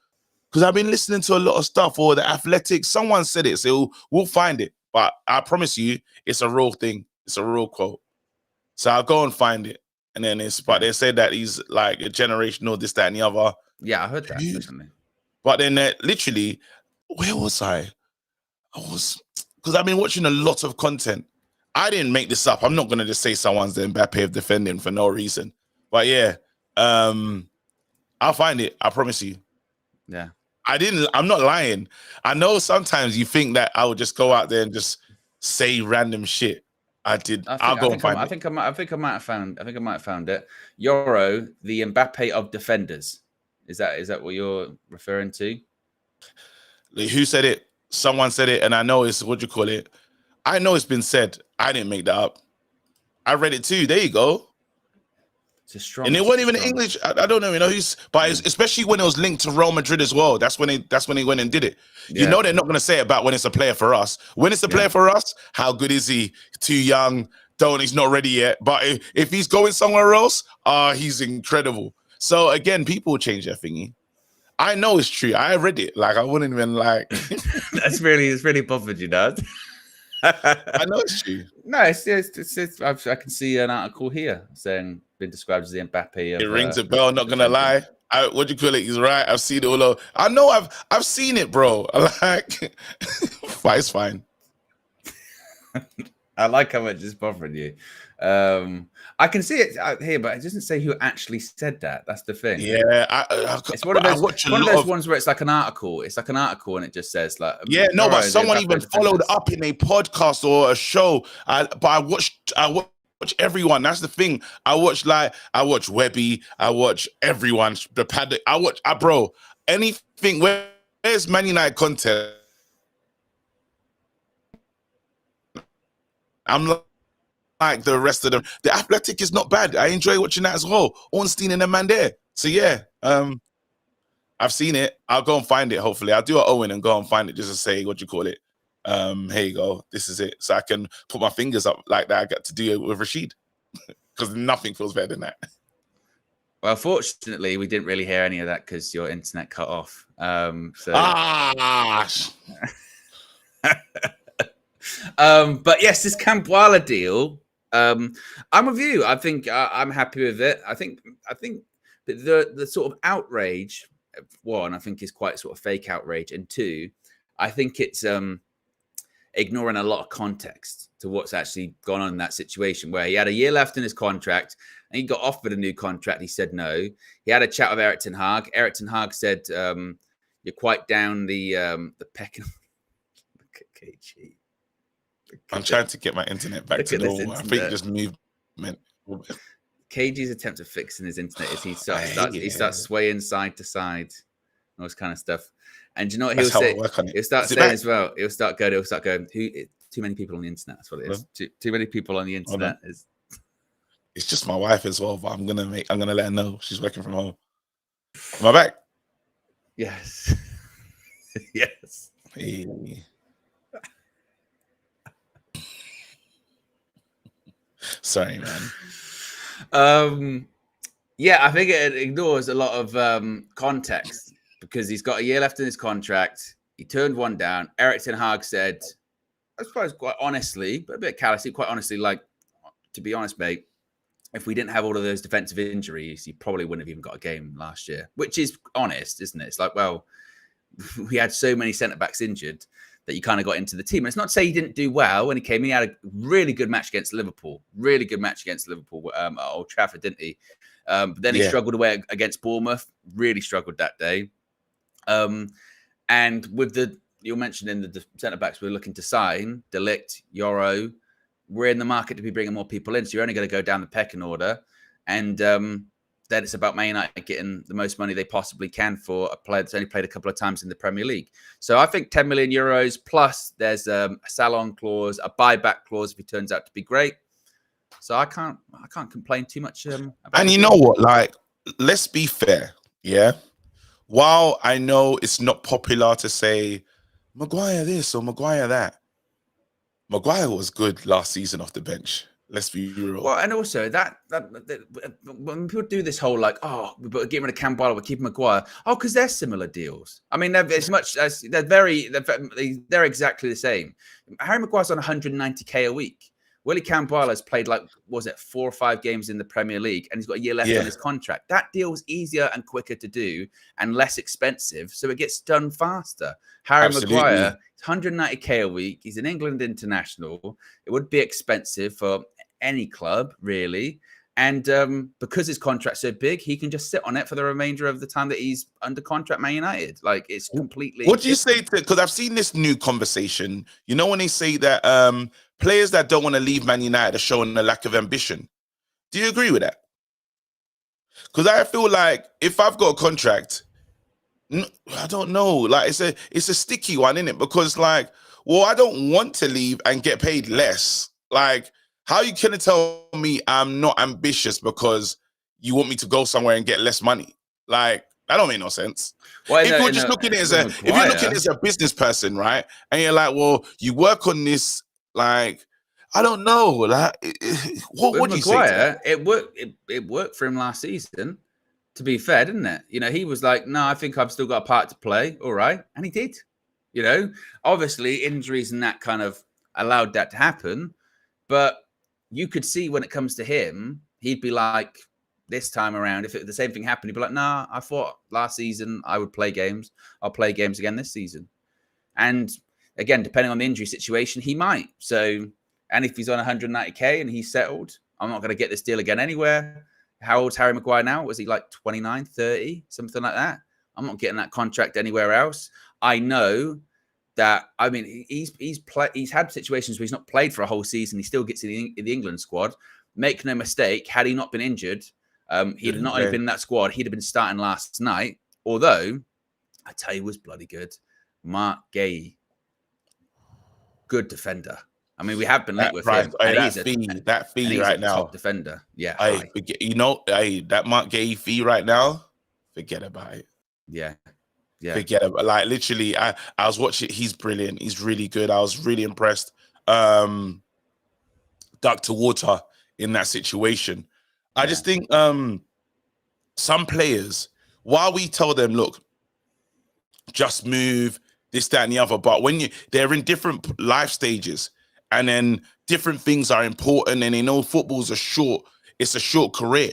Because I've been listening to a lot of stuff, or the Athletics. Someone said it, so we'll find it. But I promise you, it's a real thing. It's a real quote. So I'll go and find it. And then but they said that he's like a generational, this, that, and the other. Yeah, I heard that. Definitely. But then literally, where was I? Because I've been watching a lot of content. I didn't make this up. I'm not going to just say someone's the Mbappe of defending for no reason. But yeah, I'll find it. I promise you. Yeah. I'm not lying. I know sometimes you think that I would just go out there and just say random shit. I'll go and find it. I think I might have found it. Yoro, the Mbappe of defenders. Is that what you're referring to? Who said it? Someone said it, and I know it's, what do you call it? I know it's been said. I didn't make that up. I read it too. There you go. It's a strong, and it wasn't even in English. I don't know, but especially when it was linked to Real Madrid as well. That's when he went and did it. Yeah. They're not going to say about when it's a player for us. When it's a player for us, how good is he? Too young. He's not ready yet. But if he's going somewhere else, he's incredible. So again, people change their thingy. I know it's true. I read it. Like, I wouldn't even like. It's really bothered you, Dad. I know it's true. No, it's I can see an article here saying been described as the Mbappe of, it rings a bell, not gonna lie. What do you call it? He's right. I've seen it all over. I know I've seen it, bro. Like, it's fine. I like how much it's bothering you. I can see it out here, but it doesn't say who actually said that. That's the thing. Yeah, it's one of those ones where it's like an article. It's like an article, and it just says like. Yeah, no, but someone even followed up in a podcast or a show. But I watched everyone. That's the thing. I watch Webby. I watch everyone. The Paddock. Bro, anything. Where's Man United content? I'm like the rest of them. The Athletic is not bad. I enjoy watching that as well. Ornstein and the man there. So yeah, I've seen it. I'll go and find it. Hopefully, I'll do an Owen and go and find it just to say, what do you call it? Here you go. This is it. So I can put my fingers up like that. I got to do it with Rashid, because nothing feels better than that. Well, fortunately, we didn't really hear any of that because your internet cut off. But yes, this Kambwala deal. I'm with you. I think I'm happy with it. I think the sort of outrage, one, I think is quite sort of fake outrage, and two, I think it's ignoring a lot of context to what's actually gone on in that situation, where he had a year left in his contract and he got offered a new contract. He said no. He had a chat with Erik ten Hag. Erik ten Hag said, you're you're quite down the pecking. Look at KG. I'm trying to get my internet back to normal. I think just movement. KG's attempt at fixing his internet is he starts swaying side to side, all this kind of stuff. And do you know what he'll say? He'll start saying as well. He'll start going. Too many people on the internet. That's what it is. Too many people on the internet is. It's just my wife as well, but I'm gonna let her know she's working from home. Am I back? Yes. Yes. Hey. Sorry, man. Yeah, I think it ignores a lot of context because he's got a year left in his contract. He turned one down. Erik ten Hag said, I suppose quite honestly, but a bit callously, quite honestly, like, to be honest, mate, if we didn't have all of those defensive injuries, you probably wouldn't have even got a game last year, which is honest, isn't it? It's like, well, we had so many centre-backs injured that you kind of got into the team. And it's not to say he didn't do well when he came in. He had a really good match against Liverpool. Really good match against Liverpool at Old Trafford, didn't he? But then he struggled away against Bournemouth. Really struggled that day. And with you mentioned in the centre-backs we're looking to sign, De Ligt, Yoro, we're in the market to be bringing more people in. So you're only going to go down the pecking order. And then it's about Man United getting the most money they possibly can for a player that's only played a couple of times in the Premier League. So I think 10 million euros plus there's a salon clause, a buyback clause if he turns out to be great. So I can't complain too much. And you know what? Like, let's be fair. Yeah. While I know it's not popular to say Maguire this or Maguire that, Maguire was good last season off the bench. Let's be real. Well, and also that when people do this whole like, oh, we're getting rid of Kambwala, we're keeping Maguire. Oh, because they're similar deals. I mean, they're as much as they're exactly the same. Harry Maguire's on 190k a week. Willy Kambwala has played 4 or 5 games in the Premier League, and he's got a year left on his contract. That deal's easier and quicker to do and less expensive, so it gets done faster. Harry Maguire, 190k a week. He's an England international. It would be expensive for any club, really. And because his contract's so big, he can just sit on it for the remainder of the time that he's under contract Man United. Like, it's completely... What do you say to... Because I've seen this new conversation. You know when they say that players that don't want to leave Man United are showing a lack of ambition. Do you agree with that? Because I feel like if I've got a contract... I don't know. Like, it's a sticky one, isn't it? Because, like, well, I don't want to leave and get paid less. Like... How you can tell me I'm not ambitious because you want me to go somewhere and get less money? Like, that don't make no sense. Well, if you're just looking at it if you're looking as a business person, right? And you're like, well, you work on this, like, I don't know. Like, what do you say? It worked for him last season, to be fair, didn't it? You know, he was like, no, I think I've still got a part to play. All right. And he did. You know, obviously injuries and that kind of allowed that to happen. But you could see when it comes to him, he'd be like, this time around, if the same thing happened, he'd be like, nah, I thought last season I would play games. I'll play games again this season. And again, depending on the injury situation, he might. So, and if he's on 190k and he's settled, I'm not going to get this deal again anywhere. How old's Harry Maguire now? Was he like 29, 30, something like that? I'm not getting that contract anywhere else. I know that, I mean, he's had situations where he's not played for a whole season. He still gets in the England squad. Make no mistake, had he not been injured, he'd have not only been in that squad, he'd have been starting last night. Although, I tell you, was bloody good. Mark Gay, good defender. I mean, we have been linked with him. That fee right now, top defender. Yeah, that Mark Gay fee right now. Forget about it. Yeah. Forget about, like, literally. I was watching. He's brilliant. He's really good. I was really impressed. Duck to water in that situation. I just think some players, while we tell them, look, just move this, that, and the other, but when they're in different life stages, and then different things are important, and they know football's it's a short career,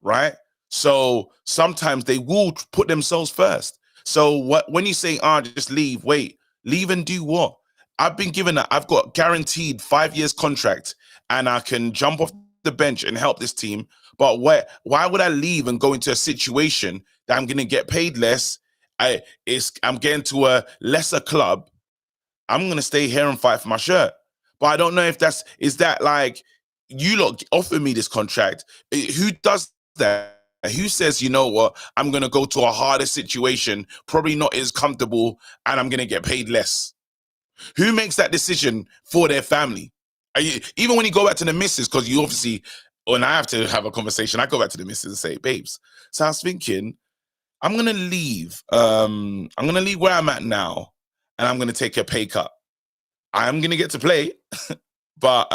right? So sometimes they will put themselves first. So when you say, just leave, wait, leave and do what? I've got guaranteed 5 years contract, and I can jump off the bench and help this team. But why would I leave and go into a situation that I'm going to get paid less I'm getting to a lesser club. I'm gonna stay here and fight for my shirt. But I don't know if is that like, you lot offer me this contract. Who does that? Who says, you know what, I'm gonna go to a harder situation, probably not as comfortable, and I'm gonna get paid less? Who makes that decision for their family? Even when you go back to the missus, because you obviously, when I have to have a conversation, I go back to the missus and say, babes, so I was thinking, I'm gonna leave. I'm gonna leave where I'm at now, and I'm gonna take a pay cut. I'm gonna get to play, but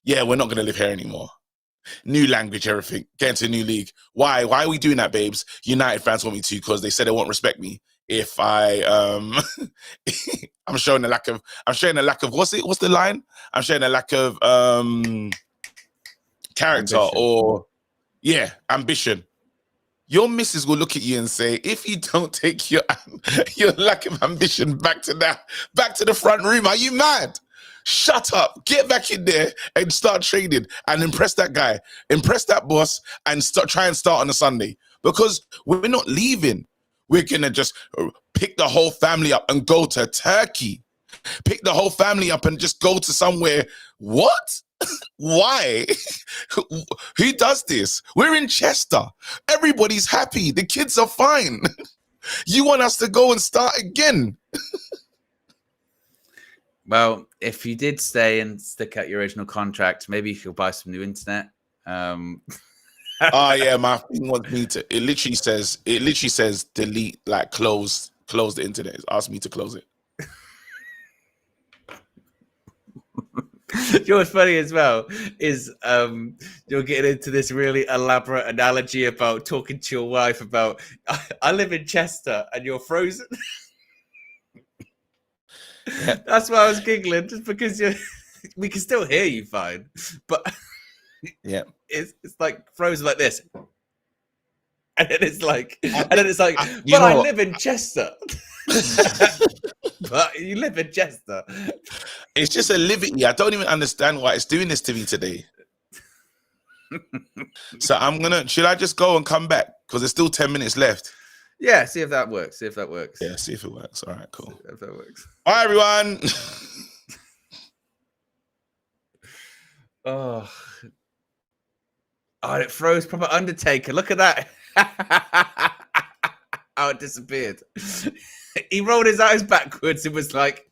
yeah, we're not gonna live here anymore. New language, everything. Get into a new league. Why? Why are we doing that, babes? United fans want me to, because they said they won't respect me if I I'm showing a lack of what's the line? I'm showing a lack of character, ambition. Or yeah, ambition. Your missus will look at you and say, if you don't take your lack of ambition back to the front room, are you mad? Shut up, get back in there and start training and impress that guy, impress that boss, and try and start on a Sunday. Because we're not leaving. We're gonna just pick the whole family up and go to Turkey. Pick the whole family up and just go to somewhere. What? Why? Who does this? We're in Chester. Everybody's happy. The kids are fine. You want us to go and start again? Well, if you did stay and stick out your original contract, maybe you could buy some new internet. Oh yeah, my thing wants me to. It literally says delete, like close the internet. It's asked me to close it. You know what's funny as well is you're getting into this really elaborate analogy about talking to your wife about, I live in Chester and you're frozen. Yeah. That's why I was giggling, just because we can still hear you fine, but yeah, it's like frozen like this, and then it's like, but I live in Chester. But you live in Chester. It's just a living. I don't even understand why it's doing this to me today. So should I just go and come back? Because there's still 10 minutes left. Yeah, see if that works. Yeah, see if it works. All right, cool. See if that works. All right, everyone. Oh, it froze proper Undertaker. Look at that. How it disappeared. He rolled his eyes backwards. It was like...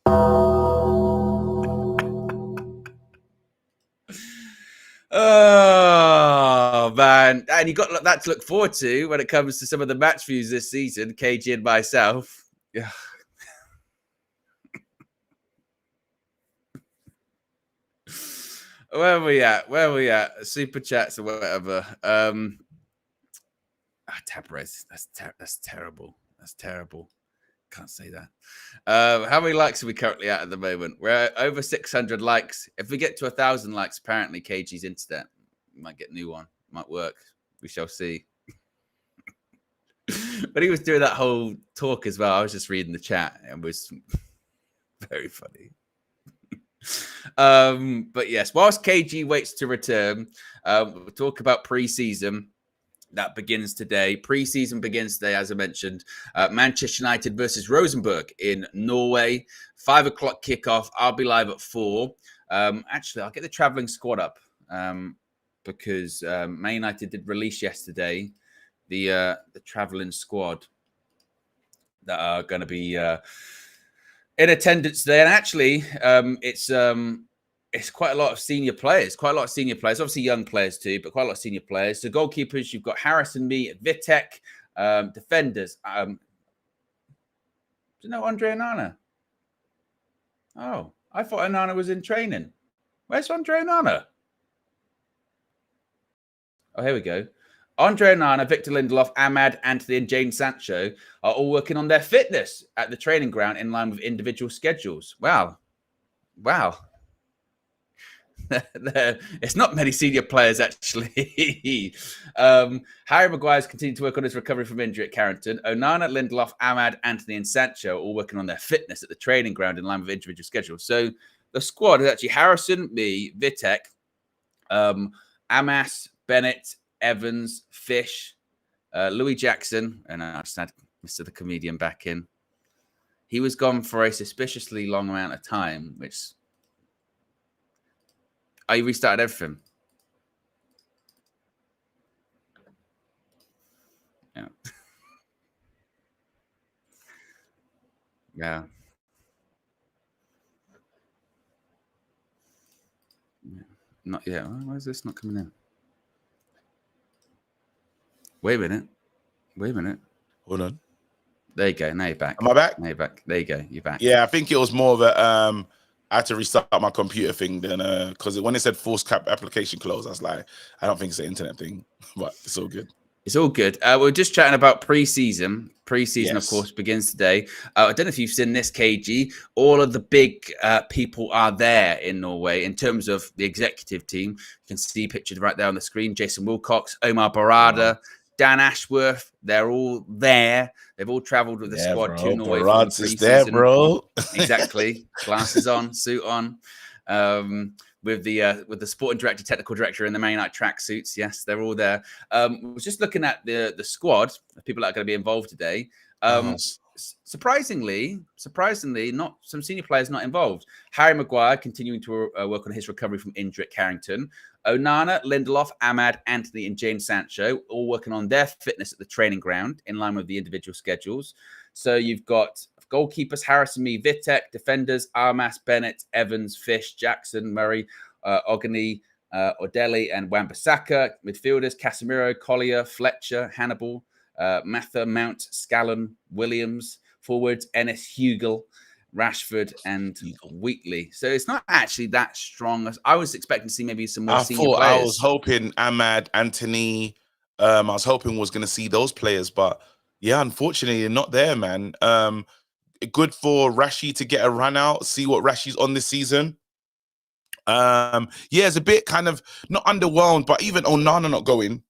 Oh, man. And you got that to look forward to when it comes to some of the match views this season, KG and myself. Yeah. Where are we at? Super chats or whatever. Tabarez. That's terrible. That's terrible. Can't say that. How many likes are we currently at the moment? We're at over 600 likes. If we get to 1,000 likes, apparently KG's internet might get a new one. Might work. We shall see. But he was doing that whole talk as well. I was just reading the chat and it was very funny. But yes, whilst KG waits to return, we'll talk about pre-season. That begins today. Pre-season begins today, as I mentioned. Manchester United versus Rosenborg in Norway. 5 o'clock kickoff. I'll be live at 4. Actually, I'll get the travelling squad up because Man United did release yesterday the travelling squad that are going to be in attendance today. And actually, it's quite a lot of senior players. Obviously young players too, but quite a lot of senior players. So goalkeepers, you've got Harrison, me, Vitek. Defenders, do you know Andre Onana? Oh, I thought Onana was in training. Where's Andre Onana? Oh, here we go. Andre Onana, Victor Lindelof, Ahmad, Anthony, and Jane Sancho are all working on their fitness at the training ground in line with individual schedules. Wow. It's not many senior players, actually. Harry Maguire's continued to work on his recovery from injury at Carrington. Onana, Lindelof, Ahmad, Anthony, and Sancho are all working on their fitness at the training ground in line with individual schedules. So the squad is actually Harrison, me, Vitek, Amas, Bennett, Evans, Fish, Louis Jackson, and I just had Mr. the Comedian back in. He was gone for a suspiciously long amount of time, which... Oh, you restarted everything. Yeah. Yeah. Not yet. Why is this not coming in? Wait a minute. Hold on. There you go. Now you're back. Am I back? Now you're back. There you go. You're back. Yeah, I think it was more of a I had to restart my computer thing than because when it said force cap application close, I was like, I don't think it's an internet thing, but it's all good. It's all good. We're just chatting about pre-season. Pre-season, Yes. of course, begins today. I don't know if you've seen this, KG. All of the big people are there in Norway in terms of the executive team. You can see pictured right there on the screen. Jason Wilcox, Omar Barada, Dan Ashworth. They're all there. They've all travelled with the squad to Norway for the pre-season. Is there, bro. Exactly. Glasses on, suit on. With the sporting director, technical director, and the Man United tracksuits. Yes, they're all there. I was just looking at the squad of people that are going to be involved today. Surprisingly, not some senior players not involved. Harry Maguire continuing to work on his recovery from injury at Carrington. Onana, Lindelof, Ahmad, Anthony, and James Sancho all working on their fitness at the training ground in line with the individual schedules. So you've got goalkeepers, Harrison, Vitek, defenders, Armas, Bennett, Evans, Fish, Jackson, Murray, Ogany, Odeli, and Wan-Bissaka. Midfielders, Casemiro, Collier, Fletcher, Hannibal, Mather, Mount, Scallon, Williams. Forwards, Ennis, Hugel, Rashford, and Wheatley. So it's not actually that strong. As I was expecting to see maybe some more senior players. I was hoping Ahmad, Anthony, I was hoping was going to see those players, but yeah, unfortunately, they're not there, man. Good for Rashi to get a run out, see what Rashi's on this season. Yeah, it's a bit kind of not underwhelmed, but even Onana not going,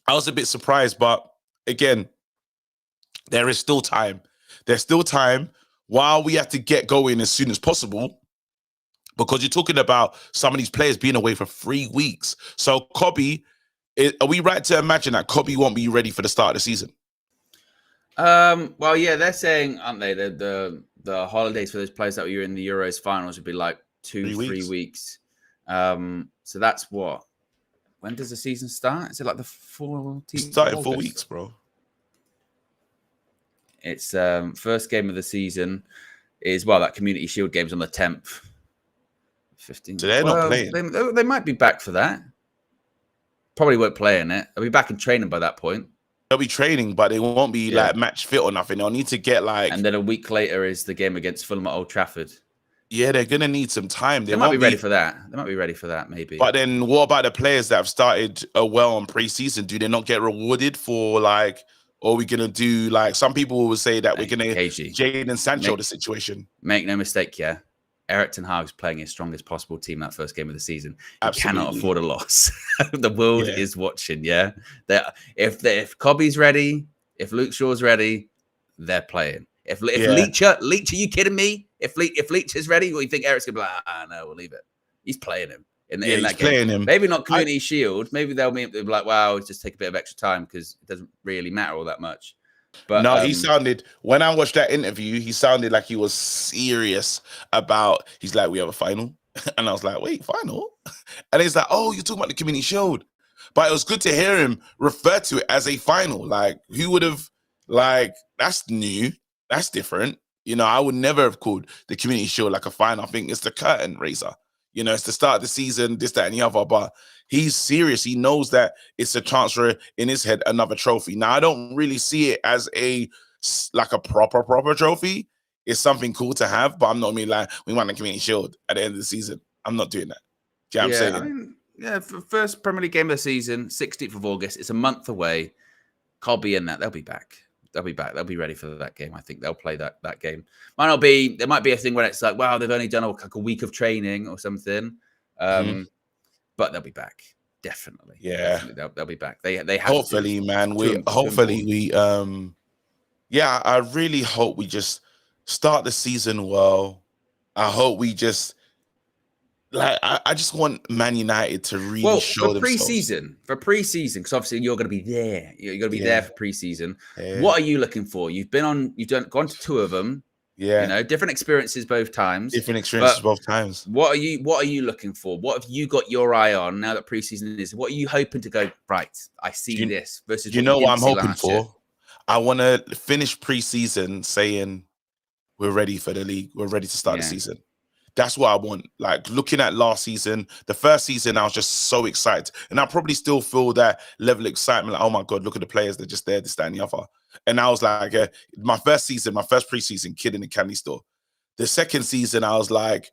I was a bit surprised. But again, there is still time. There's still time while we have to get going as soon as possible, because you're talking about some of these players being away for 3 weeks. So Kobe, are we right to imagine that Kobe won't be ready for the start of the season? Well, yeah, they're saying, aren't they, the holidays for those players that were in the Euros finals would be like 3 weeks. So that's what? When does the season start? Is it like the 14th? Starting 4 weeks, bro. It's first game of the season is, well, that Community Shield game's on the 10th. 15th. So they're not playing. They might be back for that. Probably won't play in it. They'll be back in training by that point. They'll be training, but they won't be like match fit or nothing. They'll need to get like... And then a week later is the game against Fulham at Old Trafford. Yeah, they're going to need some time. They might be ready for that. They might be ready for that, maybe. But then what about the players that have started well on pre-season? Do they not get rewarded for like... Or are we going to do, like, some people will say that we're going to Jadon Sancho the situation. Make no mistake, yeah. Eric Ten Hag's playing his strongest possible team that first game of the season. He cannot afford a loss. The world is watching, yeah. If Kobe's ready, if Luke Shaw's ready, they're playing. If Leach, are you kidding me? If Leach is ready, well, you think Eric's going to be like, no, we'll leave it. He's playing him. In that game. Maybe not Community Shield. Maybe they'll be like, wow, just take a bit of extra time because it doesn't really matter all that much. But no, he sounded, when I watched that interview, he sounded like he was serious about, he's like, we have a final. And I was like, wait, final? And he's like, oh, you're talking about the Community Shield. But it was good to hear him refer to it as a final. Like, who would have, like, that's new. That's different. You know, I would never have called the Community Shield like a final. I think it's the curtain raiser. You know, it's the start of the season, this, that, and the other. But he's serious. He knows that it's a chance for, in his head, another trophy. Now, I don't really see it as a proper trophy. It's something cool to have, but I'm not like, we want a Community Shield at the end of the season. I'm not doing that. Do you know what I'm saying? I mean, first Premier League game of the season, 16th of August. It's a month away. Colby and that, they'll be back. They'll be back. They'll be ready for that game. I think they'll play that game. There might be a thing where it's like, wow, they've only done a week of training or something. But they'll be back. Definitely. Yeah. Definitely. They'll be back. They have hopefully, man. I really hope we just start the season well. I hope we just like I just want Man United to really Well, show themselves. for pre-season, because obviously you're going to be there. You're going to be there Yeah, for pre-season. yeah, What are you looking for? You've gone to two of them. You yeah. know, different experiences both times. Different experiences But both times. what are you looking for? What have you got your eye on now that preseason is? What are you hoping to go right? I Do see you, this versus do you what you know what didn't I'm see hoping last year. for? I want to finish preseason saying we're ready for the league. We're ready to start the Yeah, season. That's what I want. Like looking at last season, the first season, I was just so excited. And I probably still feel that level of excitement. Like, oh my God, look at the players. They're just there, this, that, and the other. And I was like, my first season, my first preseason, kid in the candy store. The second season, I was like,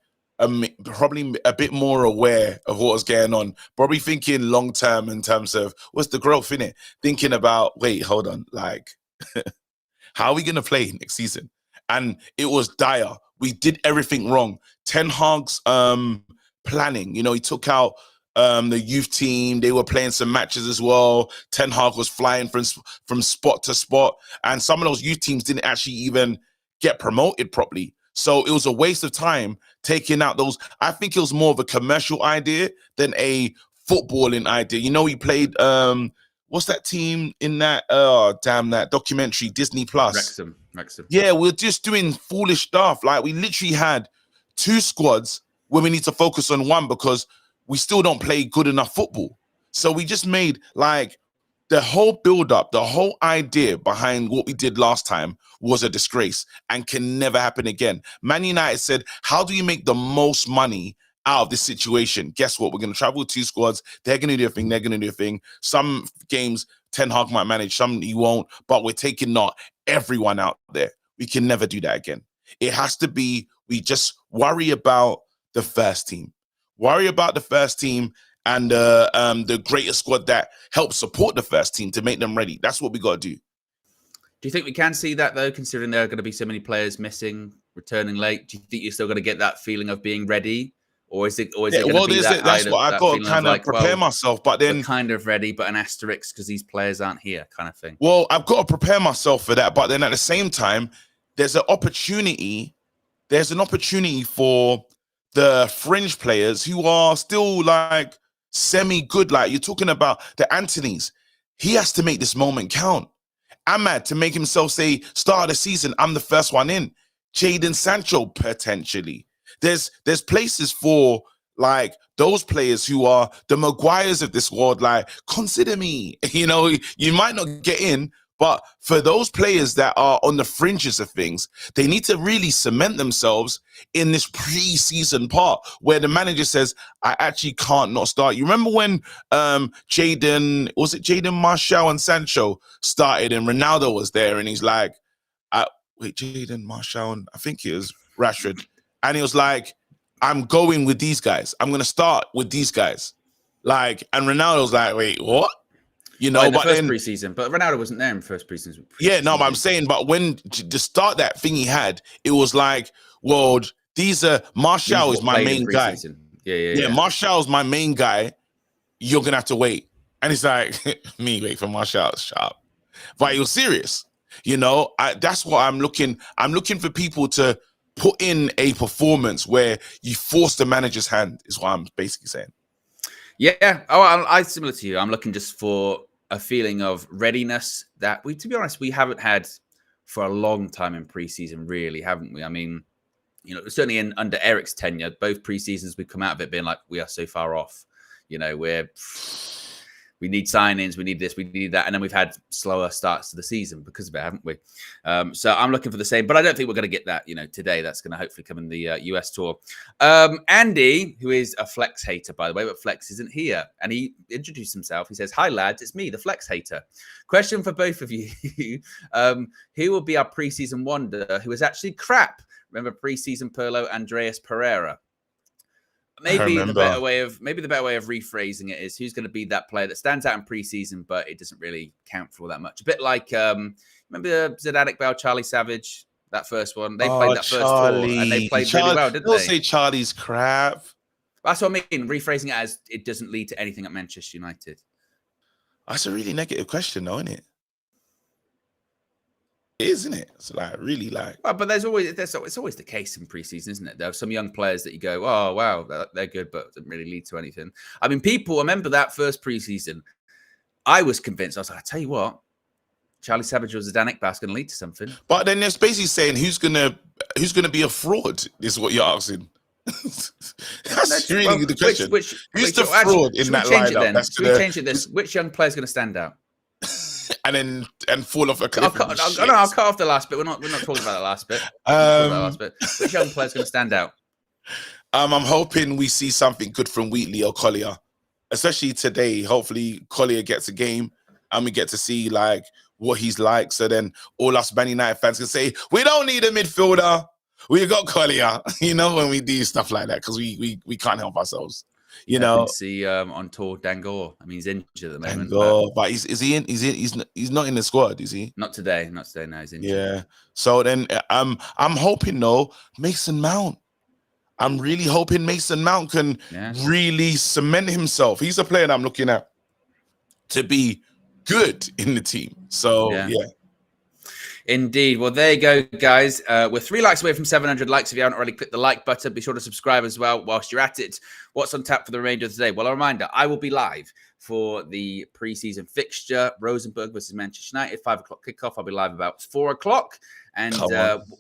probably a bit more aware of what was going on. Probably thinking long term in terms of what's the growth in it. Thinking about, wait, hold on, like, how are we going to play next season? And it was dire. We did everything wrong. Ten Hag's planning, he took out the youth team. They were playing some matches as well. Ten Hag was flying from spot to spot. And some of those youth teams didn't actually even get promoted properly. So it was a waste of time taking out those. I think it was more of a commercial idea than a footballing idea. He played what's that team in that that documentary, Disney Plus? Wrexham. Yeah, we're just doing foolish stuff. Like we literally had two squads where we need to focus on one because we still don't play good enough football. So we just made like the whole build-up, the whole idea behind what we did last time was a disgrace and can never happen again. Man United said, how do you make the most money out of this situation? Guess what? We're going to travel with two squads. They're going to do their thing. They're going to do their thing. Some games, Ten Hag might manage. Some he won't. But we're taking not everyone out there. We can never do that again. It has to be, we just worry about the first team. Worry about the first team and the greater squad that helps support the first team to make them ready. That's what we got to do. Do you think we can see that though, considering there are going to be so many players missing, returning late? Do you think you're still going to get that feeling of being ready? Or is it going to be that's what I got to kind of prepare myself. But then we're kind of ready, but an asterisk because these players aren't here, kind of thing. Well, I've got to prepare myself for that. But then at the same time, there's an opportunity. There's an opportunity for the fringe players who are still like semi-good. Like you're talking about the Anthony's. He has to make this moment count. Ahmad to make himself say, start of the season, I'm the first one in. Jadon Sancho, potentially. There's places for like those players who are the Maguires of this world, like, consider me. You might not get in, but for those players that are on the fringes of things, they need to really cement themselves in this pre-season part where the manager says, I actually can't not start. You remember when Jadon Marshall and Sancho started and Ronaldo was there and he's like, Jadon Marshall and I think it was Rashford. And he was like, I'm going with these guys. I'm going to start with these guys. Like, and Ronaldo's like, wait, what? In the first preseason, but Ronaldo wasn't there in the first preseason. Yeah, no, but I'm saying, but when to start that thing he had, it was like, well, Marshall is my main guy. Yeah. Marshall's my main guy. You're gonna have to wait. And it's like, me wait for Marshall, sharp. But he was serious. That's what I'm looking. I'm looking for people to put in a performance where you force the manager's hand, is what I'm basically saying. Yeah. I similar to you. I'm looking just for a feeling of readiness that to be honest, we haven't had for a long time in preseason, really, haven't we? I mean, certainly under Eric's tenure, both preseasons we've come out of it being like, we are so far off. We need signings, we need this, we need that. And then we've had slower starts to the season because of it, haven't we? So I'm looking for the same, but I don't think we're going to get that, today. That's going to hopefully come in the US tour. Andy, who is a Flex hater, by the way, but Flex isn't here. And he introduced himself. He says, hi, lads, it's me, the Flex hater. Question for both of you. Who will be our preseason wonder who is actually crap? Remember preseason Pirlo, Andreas Pereira? Maybe the better way of rephrasing it is who's going to be that player that stands out in preseason, but it doesn't really count for all that much. A bit like remember Zidane Bell, Charlie Savage, that first one. They played that first tour and they played really well, didn't they? Don't say Charlie's crap. That's what I mean. Rephrasing it as it doesn't lead to anything at Manchester United. That's a really negative question, though, isn't it? Isn't it? It's like really like. Well, but it's always the case in preseason, isn't it? There are some young players that you go, oh wow, they're good, but it didn't really lead to anything. I mean, people remember that first preseason. I was convinced. I was like, I tell you what, Charlie Savage was a Dan Ekba's going to lead to something. But then there's basically saying who's gonna be a fraud is what you're asking. That's really the question. Who's the fraud in that lineup? Should we change it this? Which young player is going to stand out? and fall off a cliff. I'll cut off the last bit. We're not talking about the last bit. Which young player is going to stand out? I'm hoping we see something good from Wheatley or Collier, especially today. Hopefully Collier gets a game and we get to see like what he's like. So then all us Man United fans can say, we don't need a midfielder. We got Collier, when we do stuff like that, because we can't help ourselves. See on tour Dangor. I mean, he's injured at the moment. But is he in? He's not in the squad, is he? Not today. No, he's injured. Yeah. So then I'm hoping though Mason Mount. I'm really hoping Mason Mount can really cement himself. He's a player that I'm looking at to be good in the team. So yeah. Indeed. Well, there you go, guys. We're 3 likes away from 700 likes. If you haven't already clicked the like button, be sure to subscribe as well whilst you're at it. What's on tap for the remainder of today? Well, a reminder, I will be live for the preseason fixture, Rosenborg versus Manchester United, 5 o'clock kickoff. I'll be live about 4 o'clock. And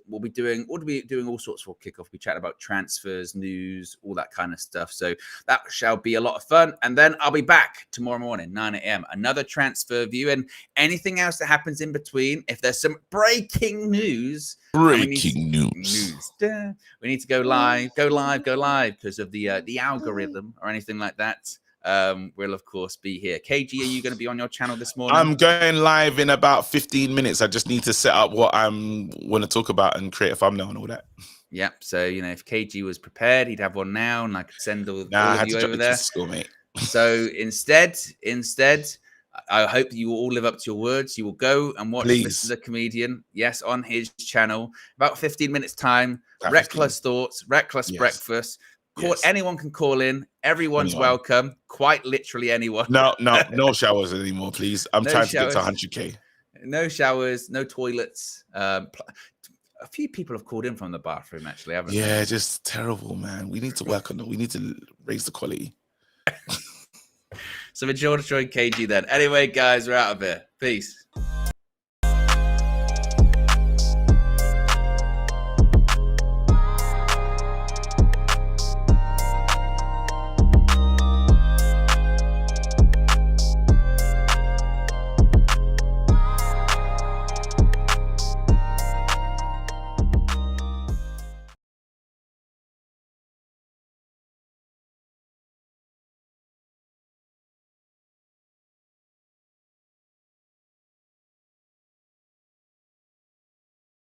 we'll be doing all sorts for kickoff. We'll be chatting about transfers, news, all that kind of stuff. So that shall be a lot of fun. And then I'll be back tomorrow morning, 9 a.m. Another transfer view and anything else that happens in between. If there's some breaking news. We need to go live because of the algorithm or anything like that. We'll of course be here. KG, are you going to be on your channel this morning? I'm going live in about 15 minutes. I just need to set up what I'm want to talk about and create a thumbnail and all that. Yep. So if KG was prepared, he'd have one now, and I could send all of you over there. School, mate. So instead, I hope you will all live up to your words. You will go and watch Mr. the Comedian, yes, on his channel. About 15 minutes time. Reckless thoughts, reckless breakfast. Anyone can call in. Everyone's welcome. Quite literally anyone. No showers anymore, please. I'm trying to get to 100K. No showers, no toilets. A few people have called in from the bathroom, actually, haven't they? Yeah, just terrible, man. We need to work on it. We need to raise the quality. So be sure to join KG then. Anyway, guys, we're out of here. Peace.